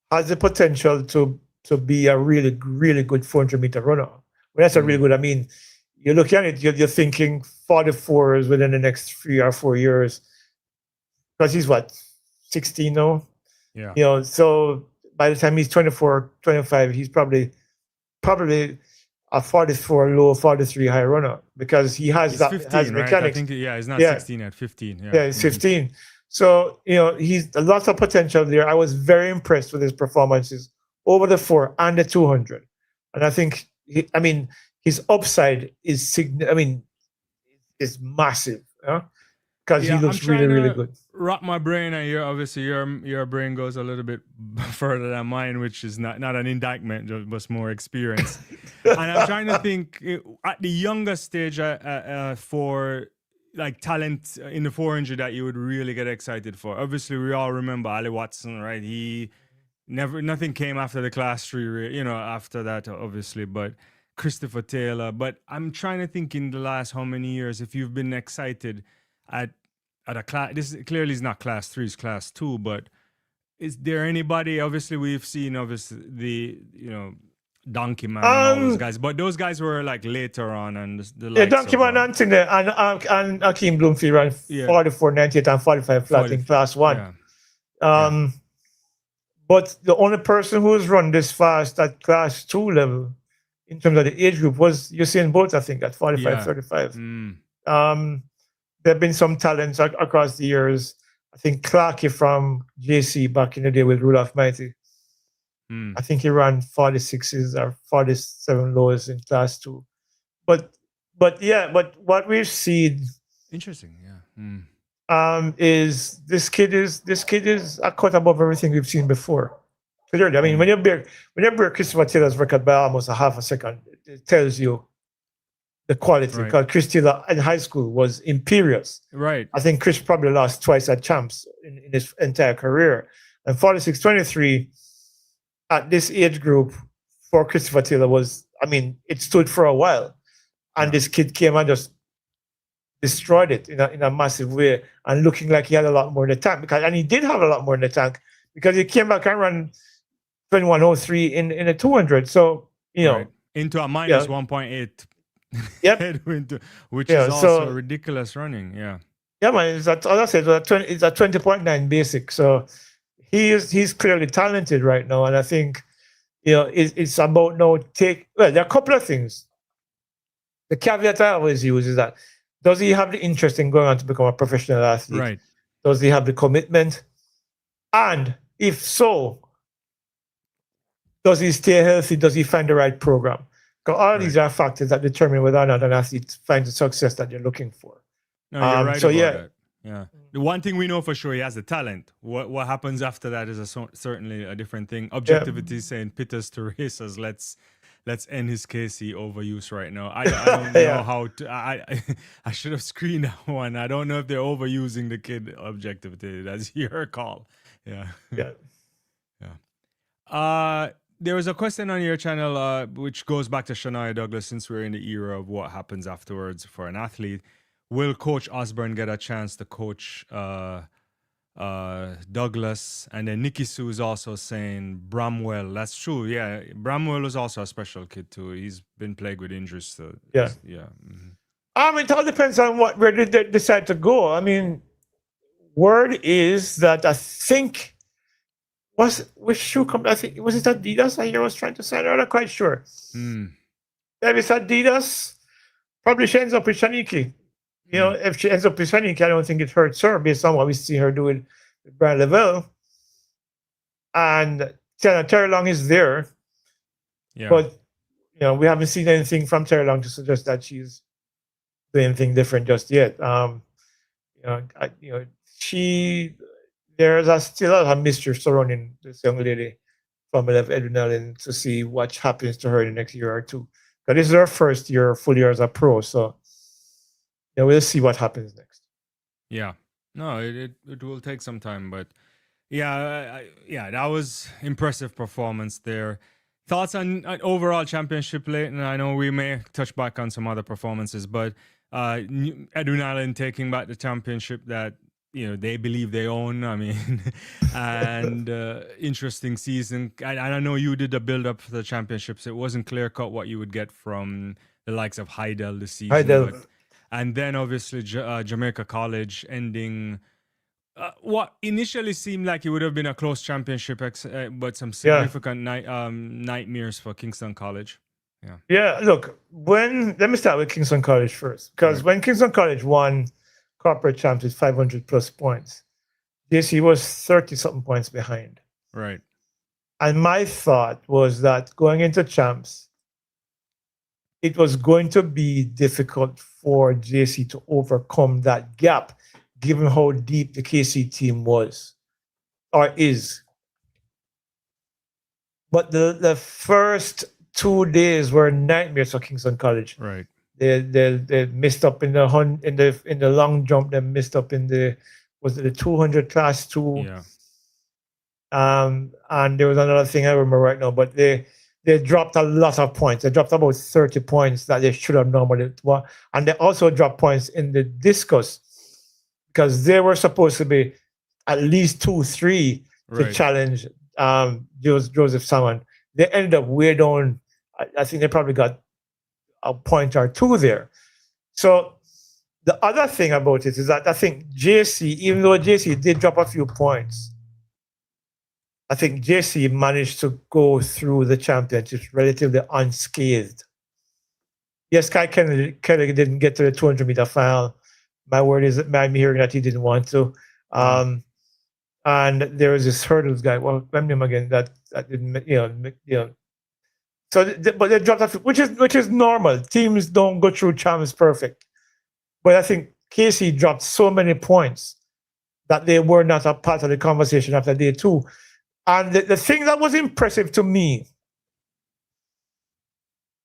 has the potential to be a really, really good 400-meter runner? When that's a really good, I mean, you look at it, you're thinking 44s within the next 3 or 4 years. Because he's what, 16 now? Yeah. So by the time he's 24, 25, he's probably a 44 low, 43 high runner because he has He's that 15, has right? mechanics. I think he's not Yeah. 16 at 15. Yeah, he's 15. So, he's lots of potential there. I was very impressed with his performances over the 4 and the 200. And I think, his upside is is massive. Because he I'm looks really, trying really to good. wrap my brain, and your brain goes a little bit further than mine, which is not an indictment, just more experience. And I'm trying to think at the younger stage for like talent in the 400 that you would really get excited for. Obviously, we all remember Ali Watson, right? He nothing came after the class 3, after that, obviously, but Christopher Taylor. But I'm trying to think in the last how many years, if you've been excited at a class. This clearly is not class 3, it's class 2. But is there anybody? Obviously, we've seen the Donkey Man and all those guys, but those guys were like later on, and Donkey Man and Akeem Bloomfield ran 44.98 and 45 flat in class 1. But the only person who's run this fast at class 2 level in terms of the age group was Usain Bolt, I think, at 45.35. There have been some talents across the years. I think Clarkey from JC back in the day with Rudolph Mighty. I think he ran 46s or 47 lows in class 2. But what we've seen, interesting, is this kid is a cut above everything we've seen before. Clearly, I mean, when you break Christopher Taylor's record by almost a half a second, it tells you the quality. Because Chris Taylor in high school was imperious. Right. I think Chris probably lost twice at champs in his entire career. And 46.23 at this age group for Christopher Taylor was, it stood for a while. And this kid came and just destroyed it in a massive way, and looking like he had a lot more in the tank. And he did have a lot more in the tank because he came back and ran 21.03 in a 200. So, into a minus 1.8 headwind, which is also ridiculous running. Yeah, man. As I said, it's a 20.9 basic. So he's clearly talented right now, and I think it's about now there are a couple of things. The caveat I always use is that, does he have the interest in going on to become a professional athlete? Right. Does he have the commitment? And if so, does he stay healthy? Does he find the right program? Because all these are factors that determine whether or not an athlete finds the success that you're looking for. No, you're right about that. Yeah. The one thing we know for sure, he has the talent. What happens after that is certainly a different thing. Objectivity is saying pitters to racers. Let's end his KC overuse right now. I don't know how to. I should have screened that one. I don't know if they're overusing the kid. Objectivity. That's your call. Yeah. There was a question on your channel which goes back to Shanoya Douglas, since we're in the era of what happens afterwards for an athlete. Will Coach Osborne get a chance to coach Douglas? And then Nikki Sue is also saying Bramwell. That's true. Yeah, Bramwell was also a special kid too. He's been plagued with injuries. So it all depends on where they decide to go. Word is that I think which shoe company? I think was it Adidas I was trying to sign. I'm not quite sure. Maybe it's Adidas. Probably she ends up with Shaniki. If she ends up with Shaniki, I don't think it hurts her based on what we see her doing with Brian Lavelle. And Terry Long is there. Yeah. But we haven't seen anything from Terry Long to suggest that she's doing anything different just yet. there's still a lot of mystery surrounding this young lady from Edwin Allen to see what happens to her in the next year or two. Because this is her first year, full year as a pro. So yeah, we'll see what happens next. Yeah. No, it will take some time, but yeah, yeah, that was impressive performance there. Thoughts on overall championship, Leighton? I know we may touch back on some other performances, but Edwin Allen taking back the championship that they believe they own. I mean, and interesting season. I know you did the build up for the championships. It wasn't clear cut what you would get from the likes of Heidel this season. Heidel. And then obviously Jamaica College ending what initially seemed like it would have been a close championship, but some significant nightmares for Kingston College. Yeah. Yeah. Look, let me start with Kingston College first, because when Kingston College won corporate champs with 500 plus points, JC was 30 something points behind. Right. And my thought was that going into champs, it was going to be difficult for JC to overcome that gap, given how deep the KC team was or is. But the first 2 days were nightmares for Kingston College. Right. They missed up in the long jump. They missed up in the 200 class too. Yeah. And there was another thing I remember right now, but they dropped a lot of points. They dropped about 30 points that they should have normally. And they also dropped points in the discus, because they were supposed to be at least 2-3 to challenge Joseph Salmon. They ended up way down. I think they probably got a point or two there. So the other thing about it is that I think JC, even though JC did drop a few points, I think JC managed to go through the championships relatively unscathed. Yes, Kai Kennedy didn't get to the 200-meter final. My word is that I'm hearing that he didn't want to. And there was this hurdles guy. Well, remember him again. That didn't, So, but they dropped off, which is normal. Teams don't go through champs perfect. But I think KC dropped so many points that they were not a part of the conversation after day two. And the thing that was impressive to me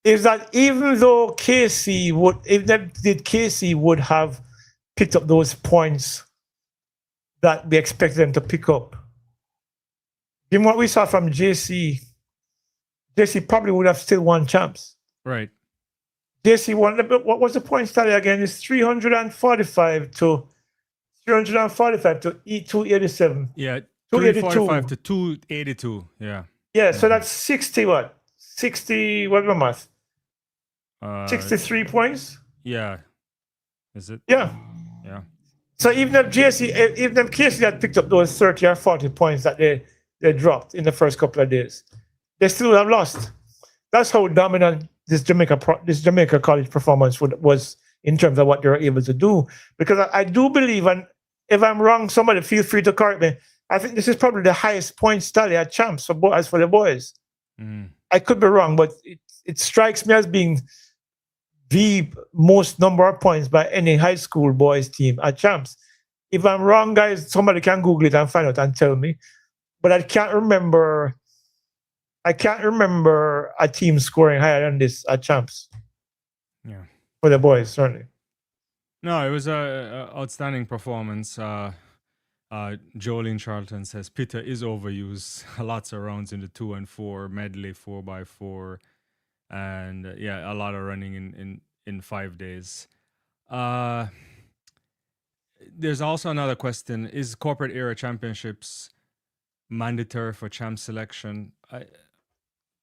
is that even though KC would have picked up those points that we expected them to pick up, given what we saw from JC probably would have still won champs. Right. JC won. What was the point tally again? It's 345 to 287. Yeah. 345 to 282. Yeah. Yeah. So that's 60. What? 60. What's my math? 63 points. Yeah. Is it? Yeah. Yeah. So even if KC had picked up those 30 or 40 points that they dropped in the first couple of days, they still would have lost. That's how dominant this Jamaica College performance was in terms of what they were able to do. Because I do believe, and if I'm wrong, somebody feel free to correct me, I think this is probably the highest points tally at champs for the boys. I could be wrong, but it strikes me as being the most number of points by any high school boys team at champs. If I'm wrong, guys, somebody can Google it and find out and tell me. But I can't remember a team scoring higher than this at champs. Yeah, for the boys, certainly. No, it was a outstanding performance. Jolene Charlton says Peter is overused. Lots of rounds in the 2 and 4 medley 4x4, and a lot of running in 5 days. There's also another question: is corporate era championships mandatory for champ selection?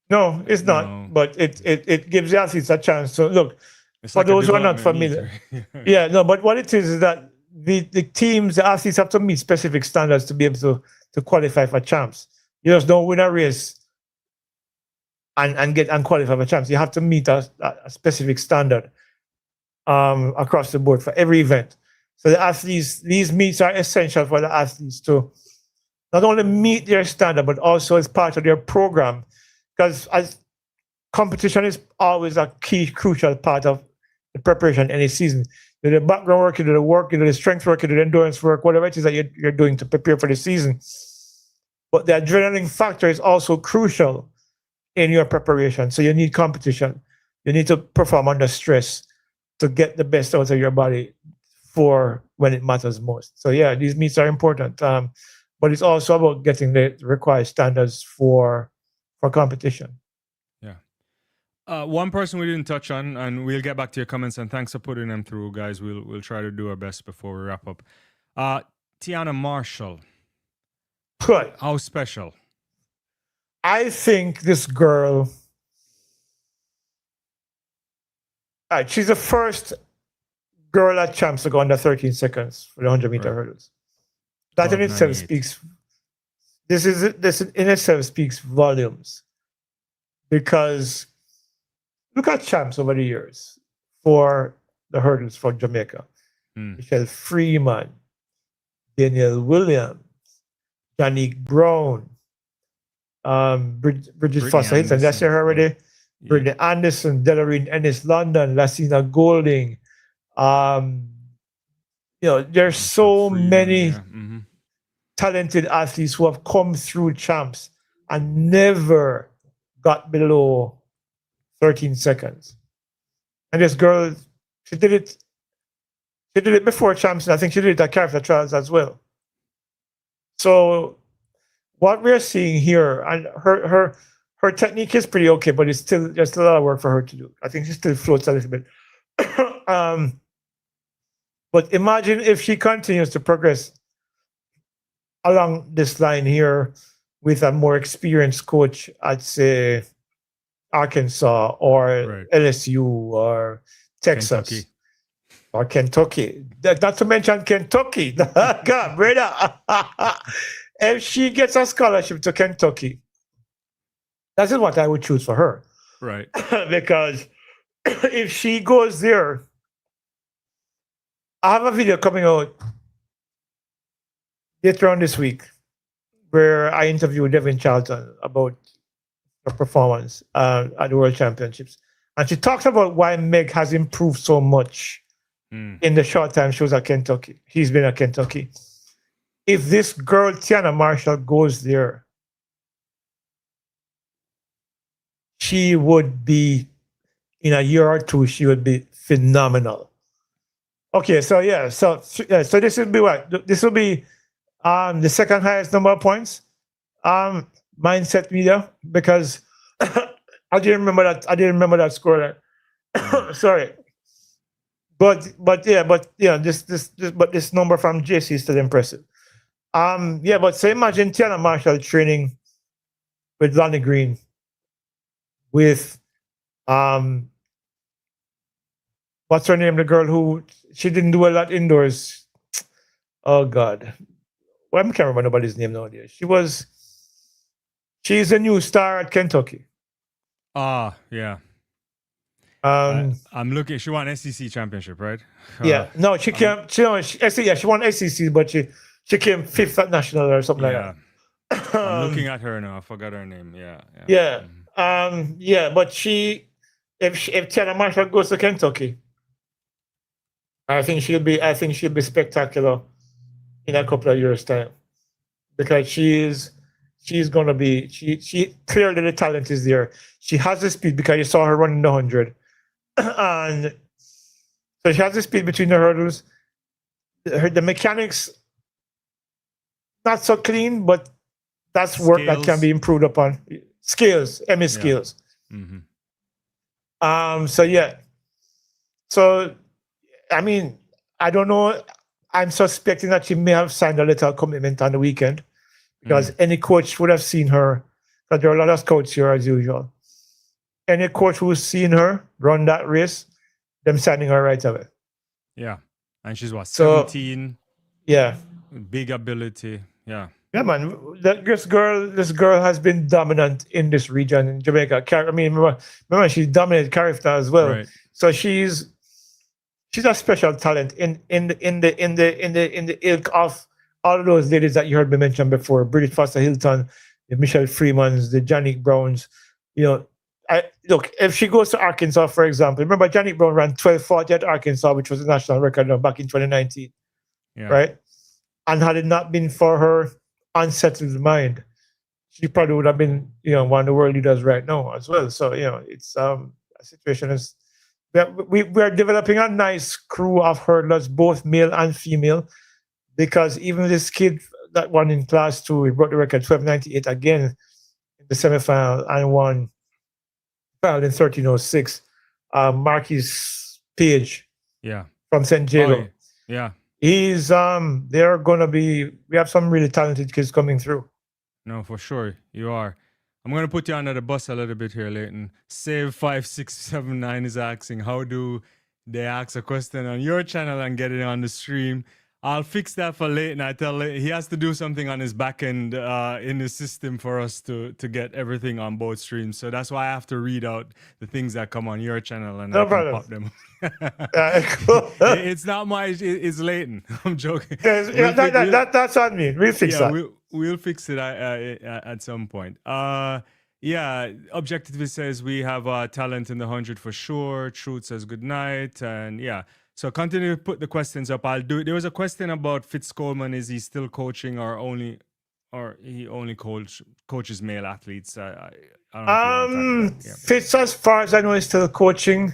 No, it's not. No. But it gives the athletes a chance to look. It's for like those who are not familiar. But what it is that the athletes have to meet specific standards to be able to qualify for champs. You just don't win a race and qualify for champs. You have to meet a specific standard across the board for every event. So the athletes, these meets are essential for the athletes to not only meet their standard, but also as part of their program. Because as competition is always a key, crucial part of the preparation any season. You do the background work, you do the work, you do the strength work, you do the endurance work, whatever it is that you're doing to prepare for the season. But the adrenaline factor is also crucial in your preparation. So you need competition. You need to perform under stress to get the best out of your body for when it matters most. So yeah, these meets are important. But it's also about getting the required standards for competition. Yeah. One person we didn't touch on, and we'll get back to your comments, and thanks for putting them through, guys. We'll try to do our best before we wrap up. Tiana Marshall. Right. How special? I think this girl, she's the first girl at champs to go under 13 seconds for the 100-meter hurdles. That in itself speaks. This in itself speaks volumes, because look at champs over the years for the hurdles for Jamaica. Michelle Freeman, Danielle Williams, Janique Brown, Bridget Foster Hilton, that's her already. Yeah. Brittany Anderson, Delarine Ennis London, Lassina Golding. There's so many talented athletes who have come through champs and never got below 13 seconds. And this girl, she did it before champs, and I think she did it at character trials as well. So what we're seeing here, and her technique is pretty okay, but it's still just a lot of work for her to do. I think she still floats a little bit. But imagine if she continues to progress along this line here with a more experienced coach at, say, Arkansas or LSU or Texas. Kentucky. Or Kentucky. Not to mention Kentucky. God, brother. If she gets a scholarship to Kentucky, that is what I would choose for her. Right. Because if she goes there, I have a video coming out later on this week where I interviewed Devin Charlton about her performance at the World Championships. And she talks about why Meg has improved so much in the short time she was at Kentucky. He's been at Kentucky. If this girl, Tiana Marshall, goes there, she would be, in a year or two, she would be phenomenal. Okay, so yeah, so this will be what? This will be the second highest number of points. Mindset Media, because I didn't remember that score. Sorry. But this number from JC is still impressive. But so imagine Tiana Marshall training with Lonnie Green, with what's her name? The girl who she didn't do a lot indoors. Oh God, I can't remember nobody's name nowadays. She's a new star at Kentucky. Yeah. I'm looking. She won SEC championship, right? Yeah. No, she came. She won SEC, but she came fifth at national or something like that. I'm looking at her now. I forgot her name. Yeah. But if Tiana Marshall goes to Kentucky, I think she'll be spectacular in a couple of years' time, because she's gonna be she clearly the talent is there. She has the speed, because you saw her running the 100, and so she has the speed between the hurdles. The mechanics not so clean, but that's work that can be improved upon. Skills, skills. Mm-hmm. So I mean, I don't know. I'm suspecting that she may have signed a little commitment on the weekend, because any coach would have seen her. Because there are a lot of scouts here as usual. Any coach who's seen her run that race, them signing her right away. Yeah, and she's 17. Yeah, big ability. Yeah. Yeah, man. This girl has been dominant in this region in Jamaica. I mean, remember she dominated Carifta as well. Right. So she's a special talent in the ilk of all of those ladies that you heard me mention before: Bridget Foster Hilton, the Michelle Freemans, the Janique Browns. look, if she goes to Arkansas, for example, remember Janet Brown ran 12:40 at Arkansas, which was a national record back in 2019, Yeah. right? And had it not been for her unsettled mind, she probably would have been, one of the world leaders right now as well. So, it's a situation is we are developing a nice crew of hurdlers, both male and female, because even this kid that won in class two, he broke the record 12:98 again in the semifinal and won fouled in 13:06. Marquis Page Yeah. from San Diego. Yeah. He's they're gonna be. We have some really talented kids coming through. No, for sure you are. I'm gonna put you under the bus a little bit here, Leighton. Save 5679 is asking, how do they ask a question on your channel and get it on the stream? I'll fix that for Leighton. I tell Leighton he has to do something on his back end in the system for us to get everything on both streams. So that's why I have to read out the things that come on your channel and I can pop them. It's not it's Leighton. I'm joking. That's on me. We'll fix that. We'll fix it at some point. Yeah, Objectively says we have talent in the 100 for sure. Truth says good night. And yeah. So continue to put the questions up. I'll do it. There was a question about Fitz Coleman. Is he still coaching or he only coaches male athletes? I don't know. Fitz, as far as I know, is still coaching.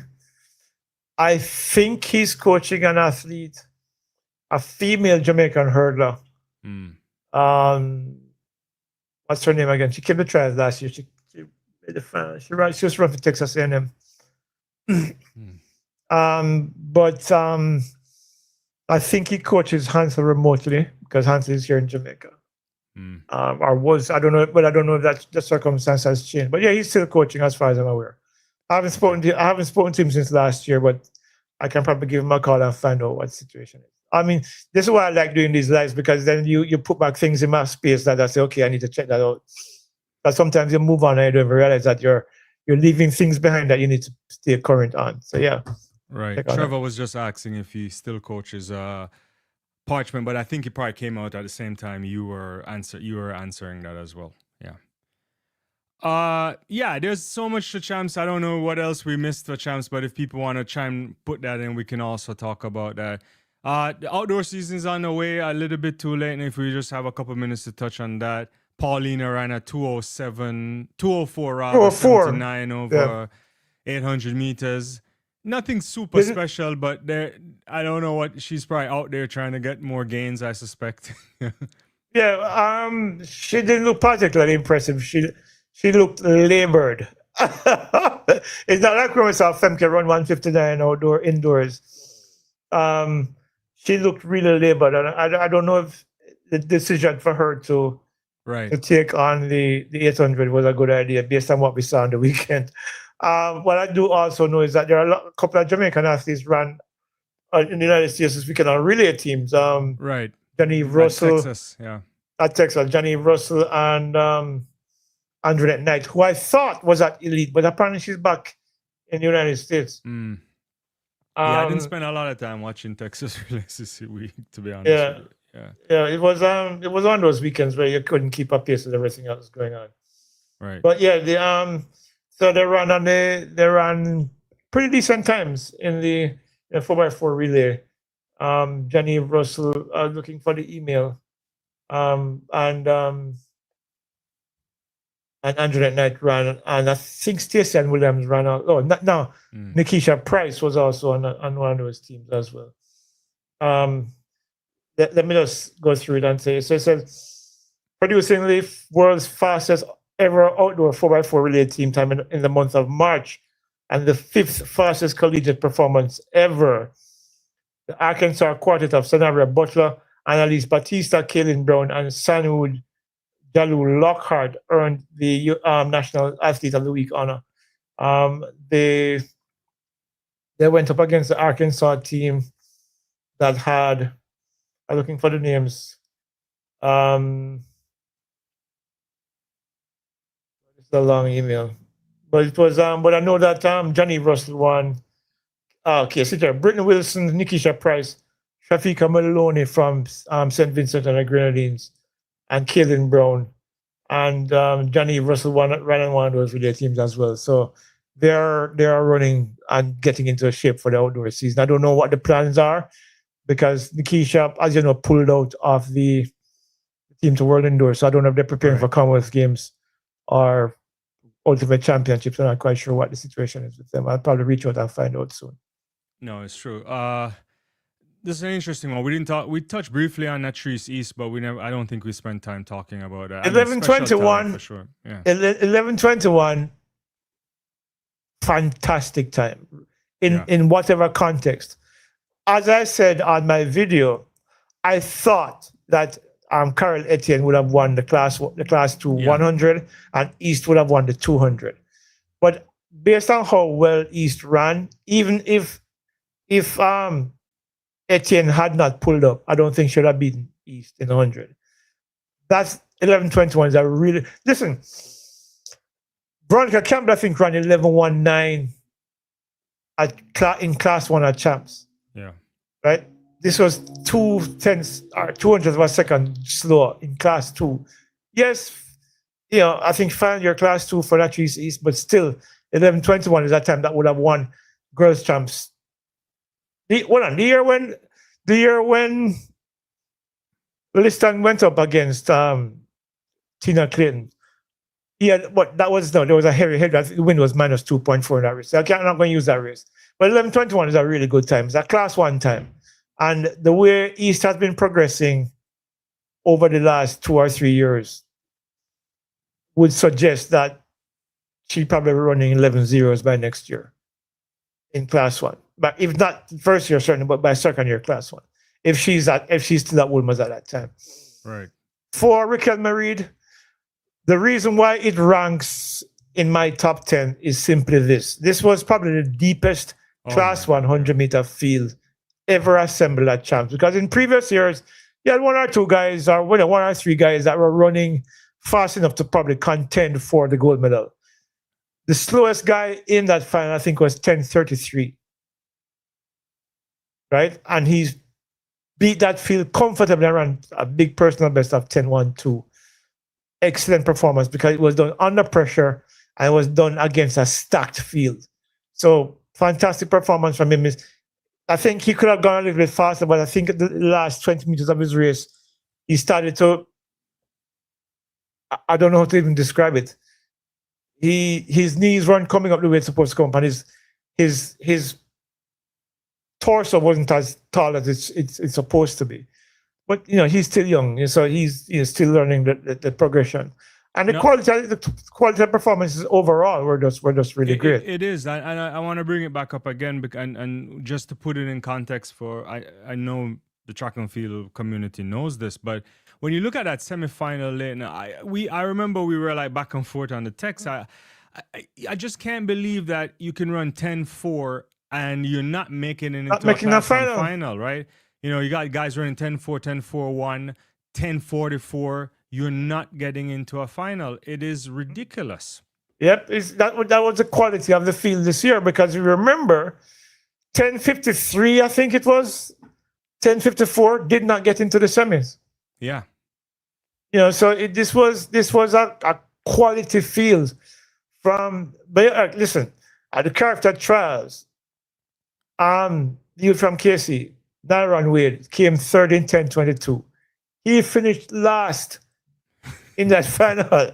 I think he's coaching an athlete, a female Jamaican hurdler. What's her name again? She came to trials last year. She made the final. She was run for Texas A&M. But I think he coaches Hansel remotely because Hansel is here in Jamaica. Or was, I don't know, but I don't know if that the circumstance has changed. But yeah, he's still coaching as far as I'm aware. I haven't spoken to him since last year, but I can probably give him a call and find out what the situation is. I mean, this is why I like doing these lives, because then you put back things in my space that I say, okay, I need to check that out. But sometimes you move on and you don't even realize that you're leaving things behind that you need to stay current on. So yeah. Right. Trevor was just asking if he still coaches Parchment, but I think he probably came out at the same time you were answering that as well. Yeah. Yeah, there's so much to champs. I don't know what else we missed for champs, but if people want to try and put that in, we can also talk about that. The outdoor season's on the way, a little bit too late, and if we just have a couple minutes to touch on that. Paulina ran a 204 rather, 79 over 800 meters. Nothing super special, but I don't know what she's probably out there trying to get more gains, I suspect. Yeah, she didn't look particularly impressive. She looked labored. It's not like when we saw Femke run 159 indoors. She looked really labored, and I don't know if the decision for her to take on the 800 was a good idea based on what we saw on the weekend. What I do also know is that there are a couple of Jamaican athletes ran in the United States this weekend on relay teams. Johnny Russell at Texas, Johnny Russell and Andrew Knight, who I thought was at Elite, but apparently she's back in the United States. I didn't spend a lot of time watching Texas relays this week, to be honest. Yeah. It was one of those weekends where you couldn't keep up pace with everything else going on. Right. But yeah, so they ran pretty decent times in the 4x4 relay. Johnny Russell, looking for the email, and Andrew Knight ran, and I think Stacey and Williams ran out. Oh, no, Nikisha Price was also on one of those teams as well. Let me just go through it and say, so it says, producing the world's fastest ever outdoor 4x4 relay team time in the month of March, and the 5th fastest collegiate performance ever. The Arkansas quartet of Sanavia Butler, Annalise Batista, Kaylin Brown, and Sanwood Jalu Lockhart earned the National Athlete of the Week honor. They went up against the Arkansas team that had, I'm looking for the names. It's a long email, but it was. But I know that Johnny Russell won. Okay, so there, Brittany Wilson, Nikisha Price, Shafika Maloney from St. Vincent and the Grenadines, and Kaylin Brown, and Johnny Russell ran on one of those relay teams as well. So they are running and getting into shape for the outdoor season. I don't know what the plans are because Nikisha, as you know, pulled out of the team to World Indoor. So I don't know if they're preparing for Right. Commonwealth Games or Ultimate Championships. I'm not quite sure what the situation is with them. I'll probably reach out and find out soon. No, it's true. This is an interesting one. We didn't talk. We touched briefly on Latrice East, but we never. I don't think we spent time talking about that. I mean, special talent 11:21 for sure. Yeah. 11:21. Fantastic time Yeah. in whatever context. As I said on my video, I thought that Carol Etienne would have won the class 2 Yeah. 100 and East would have won the 200. But based on how well East ran, even if Etienne had not pulled up, I don't think she would have beaten East in 100. That's 11:21 is a really listen. Veronica Campbell, I think, ran 11:19 in class 1 at champs. Yeah. Right? This was 2/10 or 200th of a second slower in class 2. Yes, I think final year class 2 for Latrice East, but still 11:21 is that time that would have won girls champs. The year when Liston went up against Tina Clayton. Yeah, but there was a heavy head. I think the win was minus 2.4 in that race. I'm not going to use that race. But 11:21 is a really good time. It's a class 1 time. And the way East has been progressing over the last 2 or 3 years would suggest that she'll probably be running 11 zeros by next year in class 1. But if not first year, certainly, but by second year class 1. If she's still at Wolmer's at that time. Right. For Riquelme Reid, the reason why it ranks in my top 10 is simply this. This was probably the deepest class 100-meter field ever assembled at champs. Because in previous years, you had 1 or 2 guys or 1 or 3 guys that were running fast enough to probably contend for the gold medal. The slowest guy in that final, I think, was 10:33. Right? And he's beat that field comfortably around a big personal best of 10:12. Excellent performance because it was done under pressure and it was done against a stacked field. So fantastic performance from him. I think he could have gone a little bit faster, but I think the last 20 meters of his race, he started to, I don't know how to even describe it. His knees weren't coming up the way it's supposed to come up, and his torso wasn't as tall as it's supposed to be. But he's still young, so he's still learning the progression, and the quality of performances overall were just really great. It is, and I want to bring it back up again, and just to put it in context for I know the track and field community knows this, but when you look at that semifinal, Leighton, I remember we were like back and forth on the text. I just can't believe that you can run 10:4 and you're not making it into a final, right? You got guys running 10:4, 10:41, 10:44. You're not getting into a final. It is ridiculous. Yep, that was the quality of the field this year, because you remember 10:53, I think it was 10:54 did not get into the semis. Yeah. So this was a quality field from. But listen, at the character trials, you from KC. Naron Wade came third in 10:22. He finished last in that final.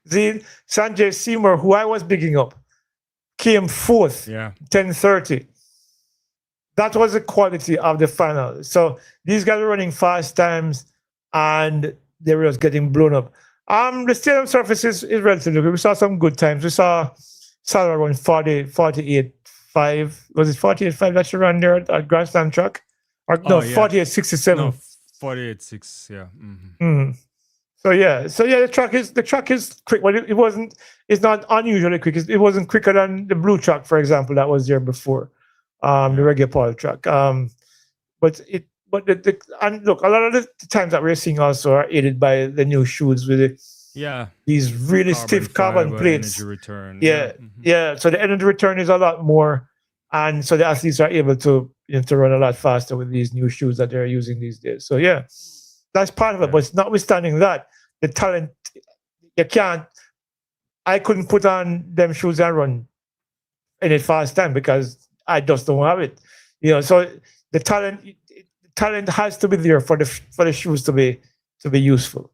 Then Sanjay Seymour, who I was bigging up, came fourth, 10:30. That was the quality of the final. So these guys were running fast times, and they were just getting blown up. The stadium surface is relatively good. We saw some good times. We saw Salah run 48.5. Was it 48.5 that she ran there at Grand Slam track? Or no, 48.67. No, 48.6. Yeah. Mm-hmm. So the track is quick. Well, it's not unusually quick. It wasn't quicker than the blue track, for example, that was there before, the Reggae Paul track. And look, a lot of the times that we're seeing also are aided by the new shoes with these really stiff carbon plates. Energy return. So the energy return is a lot more, and so the athletes are able to run a lot faster with these new shoes that they're using these days. So that's part of it. But notwithstanding that, the talent, you can't. I couldn't put on them shoes and run in a fast time because I just don't have it. So the talent has to be there for the shoes to be useful.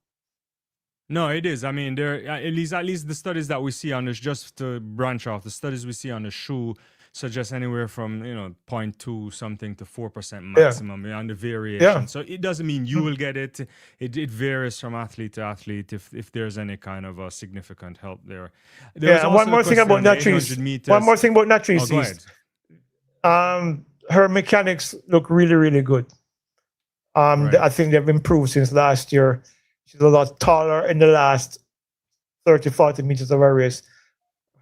No, it is. I mean, there at least the studies that we see on this, just to branch off, the studies we see on the shoe suggest anywhere from 0.2 something to 4% maximum on the variation. Yeah. So it doesn't mean you will get it. It varies from athlete to athlete if there's any kind of a significant help there. One more thing about Natrice. Her mechanics look really, really good. Right. I think they've improved since last year. She's a lot taller in the last 30, 40 meters of her race.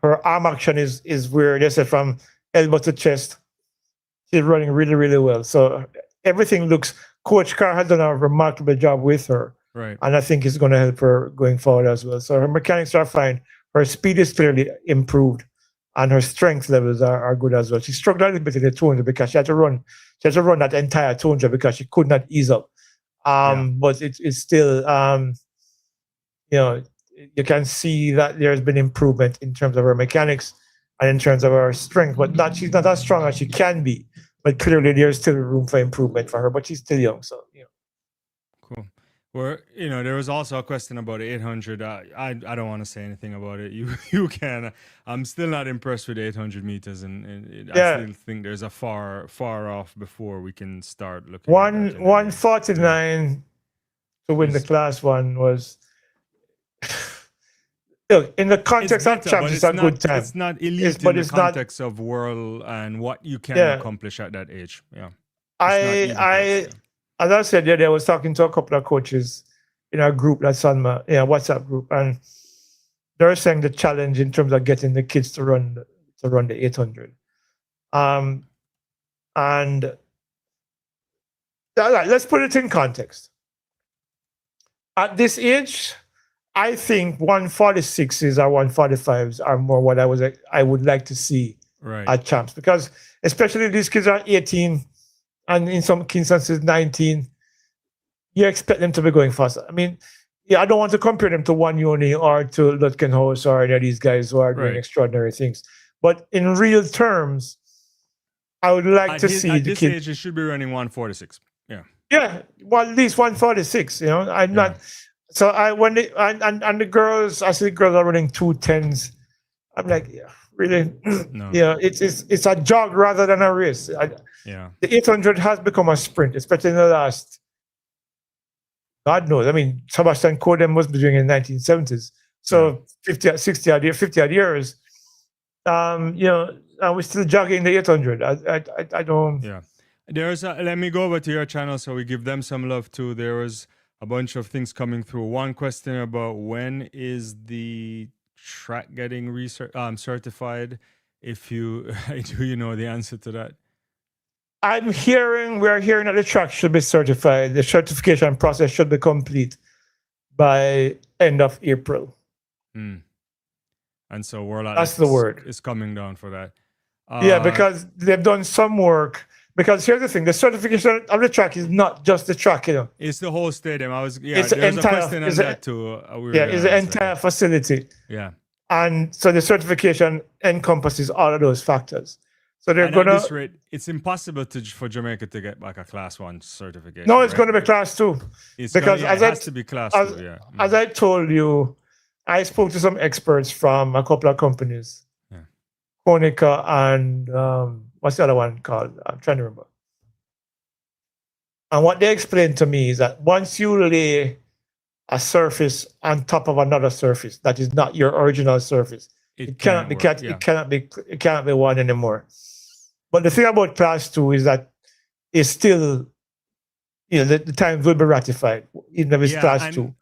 Her arm action is where they said from elbow to chest. She's running really, really well. So everything looks. Coach Carr has done a remarkable job with her. Right. And I think it's going to help her going forward as well. So her mechanics are fine. Her speed is clearly improved. And her strength levels are good as well. She struggled a little bit in the 200 because she had to run that entire 200 because she could not ease up. But it's still, you can see that there's been improvement in terms of her mechanics and in terms of her strength. But she's not as strong as she can be. But clearly, there's still room for improvement for her. But she's still young, so Cool. Well, there was also a question about 800. I don't want to say anything about it. You can. I'm still not impressed with 800 meters, and I still think there's a far off before we can start looking. 149 to win the class one was. Look, in the context of champs, it's a good time. It's not elite in the context of world and what you can accomplish at that age. Yeah. As I said, I was talking to a couple of coaches in our group, that's on my WhatsApp group, and they're saying the challenge in terms of getting the kids to run the 800. And let's put it in context. At this age, I think 146s or 145s are more what I would like to see at champs, because especially these kids are 18 and in some instances 19. You expect them to be going faster. I mean, I don't want to compare them to Wanyoni or to Lutkenhaus or any of these guys who are doing extraordinary things. But in real terms, I would like to see at this age, it should be running 146. Yeah. Yeah, well, at least 146. I'm not. So when the girls, I see the girls are running 210s. I'm like, really? No. It's a jog rather than a race. The 800 has become a sprint, especially in the last. God knows. I mean, Sebastian Coe was doing it in the 1970s. So 50 odd years. And we're still jogging the 800. I don't. Yeah. Let me go over to your channel so we give them some love too. There was a bunch of things coming through. One question about when is the track getting certified? If you do, you know the answer to that? we're hearing that the track should be certified. The certification process should be complete by end of April. And so World That's the word. Is coming down for that. Because they've done some work. Because here's the thing: the certification of the track is not just the track, It's the whole stadium. It's there's a question on that too. It's the entire facility. Yeah. And so the certification encompasses all of those factors. So they're at this rate, it's impossible for Jamaica to get back a Class 1 certification. No, it's going to be Class 2. It has to be Class 2, yeah. As I told you, I spoke to some experts from a couple of companies. Yeah. Konica and what's the other one called? I'm trying to remember. And what they explained to me is that once you lay a surface on top of another surface that is not your original surface, it cannot be one anymore. But the thing about Class 2 is that it's still, the time will be ratified, even if it's Class 2.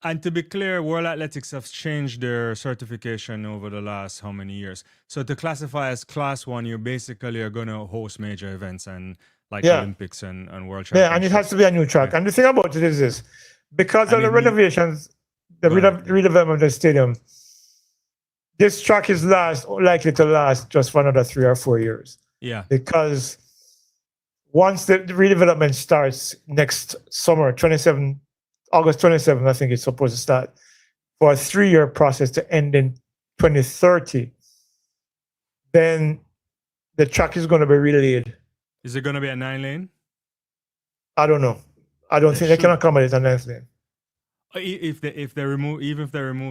And to be clear, World Athletics have changed their certification over the last how many years? So to classify as Class 1, you basically are going to host major events and Olympics and World Championships. Yeah, and it has to be a new track. And the thing about it is this, because of the renovations, the redevelopment of the stadium, this track is likely to last just for another 3 or 4 years. Yeah. Because once the redevelopment starts next summer, August 27th, I think it's supposed to start. for a 3-year process to end in 2030, then the track is going to be relayed. Is it going to be a 9-lane? I don't know. I don't think they can accommodate a 9th lane. If they remove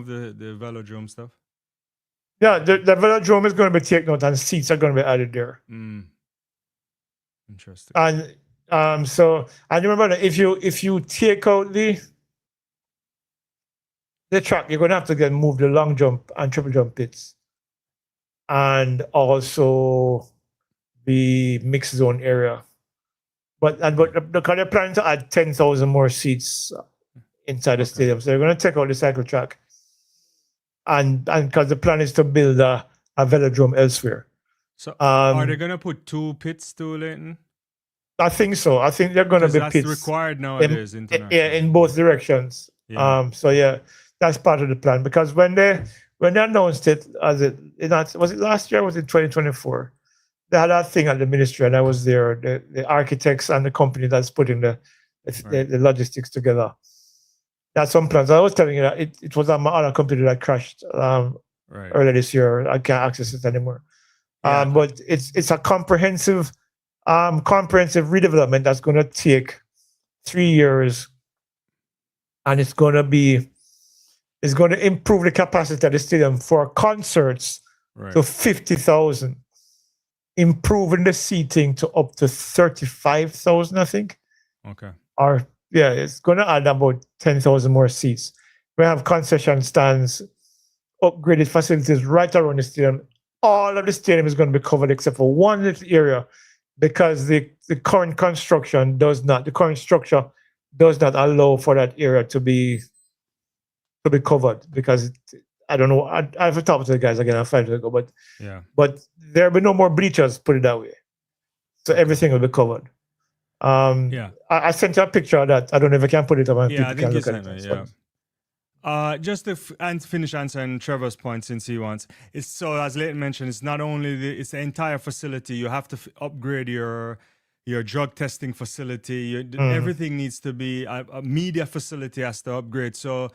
the velodrome stuff. Yeah, the velodrome is going to be taken out and seats are going to be added there. Interesting. And so I remember that if you take out the track, you're going to have to move the long jump and triple jump pits, and also the mixed zone area. But because they're planning to add 10,000 more seats inside the stadium, so they're going to take out the cycle track, and because the plan is to build a velodrome elsewhere. So are they going to put 2 pits to Leighton? I think so. I think they're going to be that's pits required nowadays. In both directions. Yeah. So yeah, that's part of the plan, because when they announced it, was it last year? Or was it 2024? They had that thing at the ministry, and I was there. The architects and the company that's putting the logistics together. That's some plans. I was telling you that it was on my other computer that crashed earlier this year. I can't access it anymore. Yeah. But it's a comprehensive redevelopment that's going to take 3 years, and it's going to improve the capacity of the stadium for concerts to 50,000, improving the seating to up to 35,000, I think. Okay. It's going to add about 10,000 more seats. We have concession stands, upgraded facilities right around the stadium. All of the stadium is going to be covered except for one little area, because the current structure does not allow for that area to be covered, because I don't know. I have to talk to the guys again. I'll find it, but there will be no more bleachers, put it that way. So everything will be covered. I sent you a picture of that. I don't know if I can put it up. I think you sent it. Just to finish answering Trevor's point, since he wants, it's so, as Leighton mentioned, it's not only it's the entire facility. You have to upgrade your drug testing facility. Everything needs to be a media facility has to upgrade. So,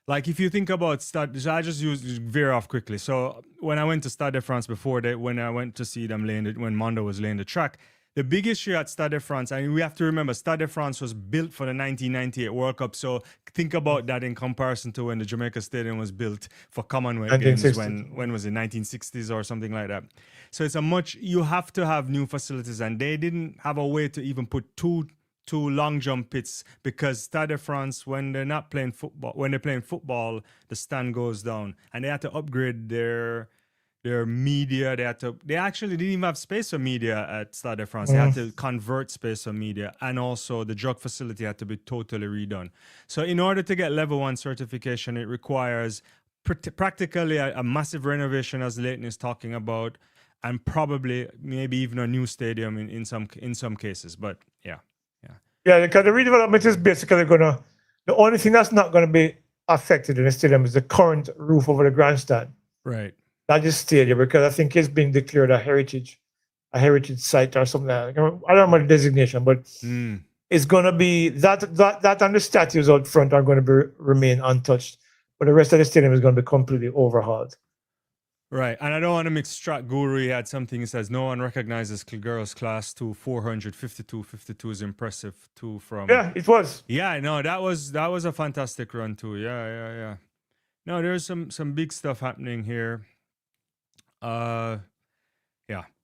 like, if you think about I just veer off quickly. So when I went to Stade de France when I went to see them when Mondo was laying the track, the big issue at Stade de France, and we have to remember, Stade de France was built for the 1998 World Cup. So think about that in comparison to when the Jamaica Stadium was built for Commonwealth Games. When was it, 1960s or something like that? So you have to have new facilities, and they didn't have a way to even put two long jump pits, because Stade de France, when they're playing football, the stand goes down, and they had to upgrade their media. They actually didn't even have space for media at Stade de France. They had to convert space for media, and also the drug facility had to be totally redone. So in order to get level 1 certification, it requires practically a massive renovation, as Leighton is talking about, and probably maybe even a new stadium in some cases. But yeah, because the redevelopment is basically the only thing that's not going to be affected in the stadium is the current roof over the grandstand. Right. Not just stadium, because I think it's been declared a heritage site or something like that. I don't remember the designation, but it's going to be that and the statues out front are going to remain untouched, but the rest of the stadium is going to be completely overhauled. Right, and I don't want to mix track guru. He had something. He says no one recognizes girls class 2 452. 52 is impressive too. It was. Yeah, no, that was a fantastic run too. Yeah. No, there's some big stuff happening here.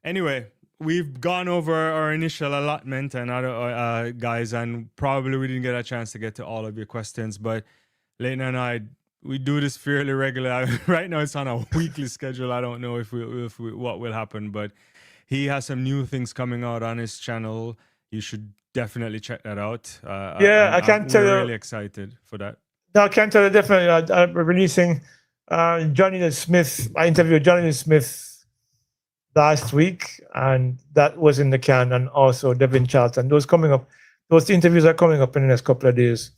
Anyway, we've gone over our initial allotment and other guys, and probably we didn't get a chance to get to all of your questions, but Leighton and I, we do this fairly regularly. Right now it's on a weekly schedule. I don't know if what will happen, but he has some new things coming out on his channel. You should definitely check that out. I can tell you. I'm really excited for that. No, I can tell you definitely. I'm releasing Johnny the Smith. I interviewed Johnny the Smith last week, and that was in the can, and also Devin Charlton. Those interviews are coming up in the next couple of days.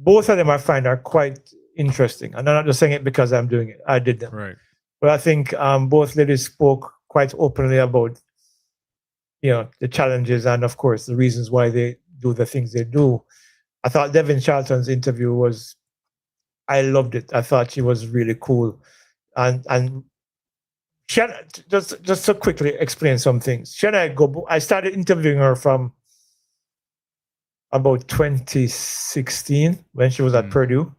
Both of them I find are quite interesting, and I'm not just saying it because I'm doing it. I did them, right? But I think both ladies spoke quite openly about the challenges and, of course, the reasons why they do the things they do. I thought Devin Charlton's interview was I loved it. I thought she was really cool. And just to quickly explain some things. I started interviewing her from about 2016 when she was at Purdue.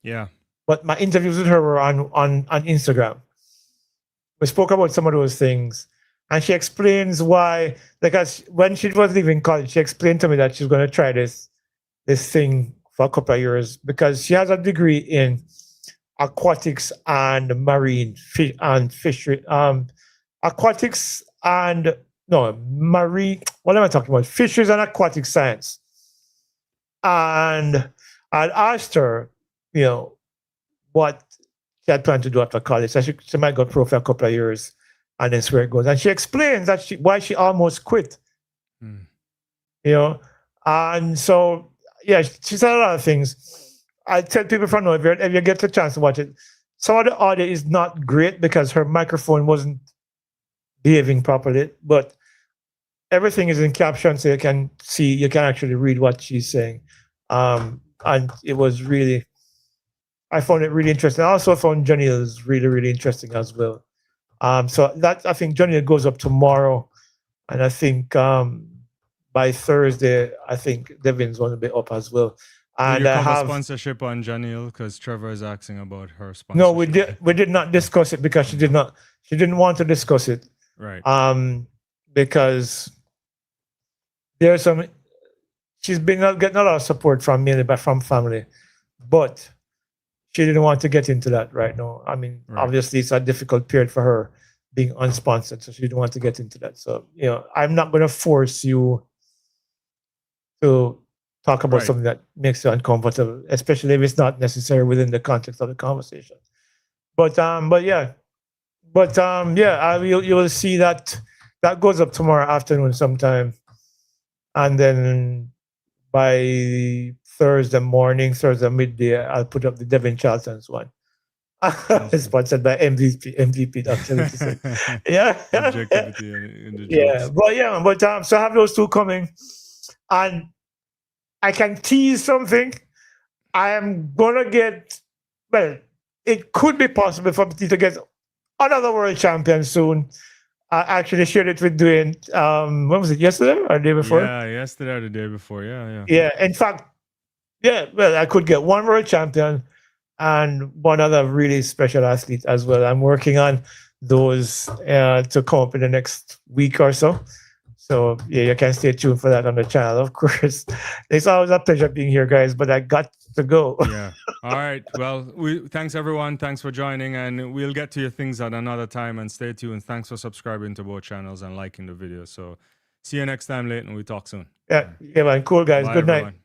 Yeah. But my interviews with her were on Instagram. We spoke about some of those things. And she explains why, because when she was leaving college, she explained to me that she's going to try this thing for a couple of years because she has a degree in aquatics and marine and fishery. Aquatics and no marine. What am I talking about? Fisheries and aquatic science. And I asked her, what she had planned to do after college. So she might go pro for a couple of years and then see where it goes. And she explains that why she almost quit. And so, yeah, she said a lot of things. I tell people from now, if you get the chance to watch it, some of the audio is not great because her microphone wasn't behaving properly, but everything is in caption, so you can actually read what she's saying. And it was really, I found it really interesting. I also found Janelle's really, really interesting as well. So that, I think Janelle goes up tomorrow, and I think by Thursday, I think Devin's going to be up as well. And Will you cover sponsorship on Janelle, because Trevor is asking about her sponsorship. No, we did not discuss it because she didn't want to discuss it. Right. Because she's been getting a lot of support from family, but she didn't want to get into that right now. I mean, Obviously it's a difficult period for her being unsponsored, so she didn't want to get into that. So, I'm not going to force you to talk about something that makes you uncomfortable, especially if it's not necessary within the context of the conversation. But yeah, you will see that goes up tomorrow afternoon sometime, and then by Thursday midday, I'll put up the Devin Charlton's one. Awesome. Sponsored by MVP activity. Yeah. Objectivity in the jokes. But so I have those two coming, and I can tease something. I am gonna get. Well, it could be possible for me to get another world champion soon. I actually shared it with Dwaine. When was it? Yesterday or the day before? Yeah, yesterday or the day before. Yeah. Yeah. In fact, well, I could get one world champion and one other really special athlete as well. I'm working on those to come up in the next week or so. So yeah, you can stay tuned for that on the channel, of course. It's always a pleasure being here, guys, but I got to go. Yeah. All right. Well, thanks everyone. Thanks for joining, and we'll get to your things at another time, and stay tuned. Thanks for subscribing to both channels and liking the video. So see you next time, Leighton. We talk soon. Yeah, man. Cool, guys. Bye, Good everyone. night.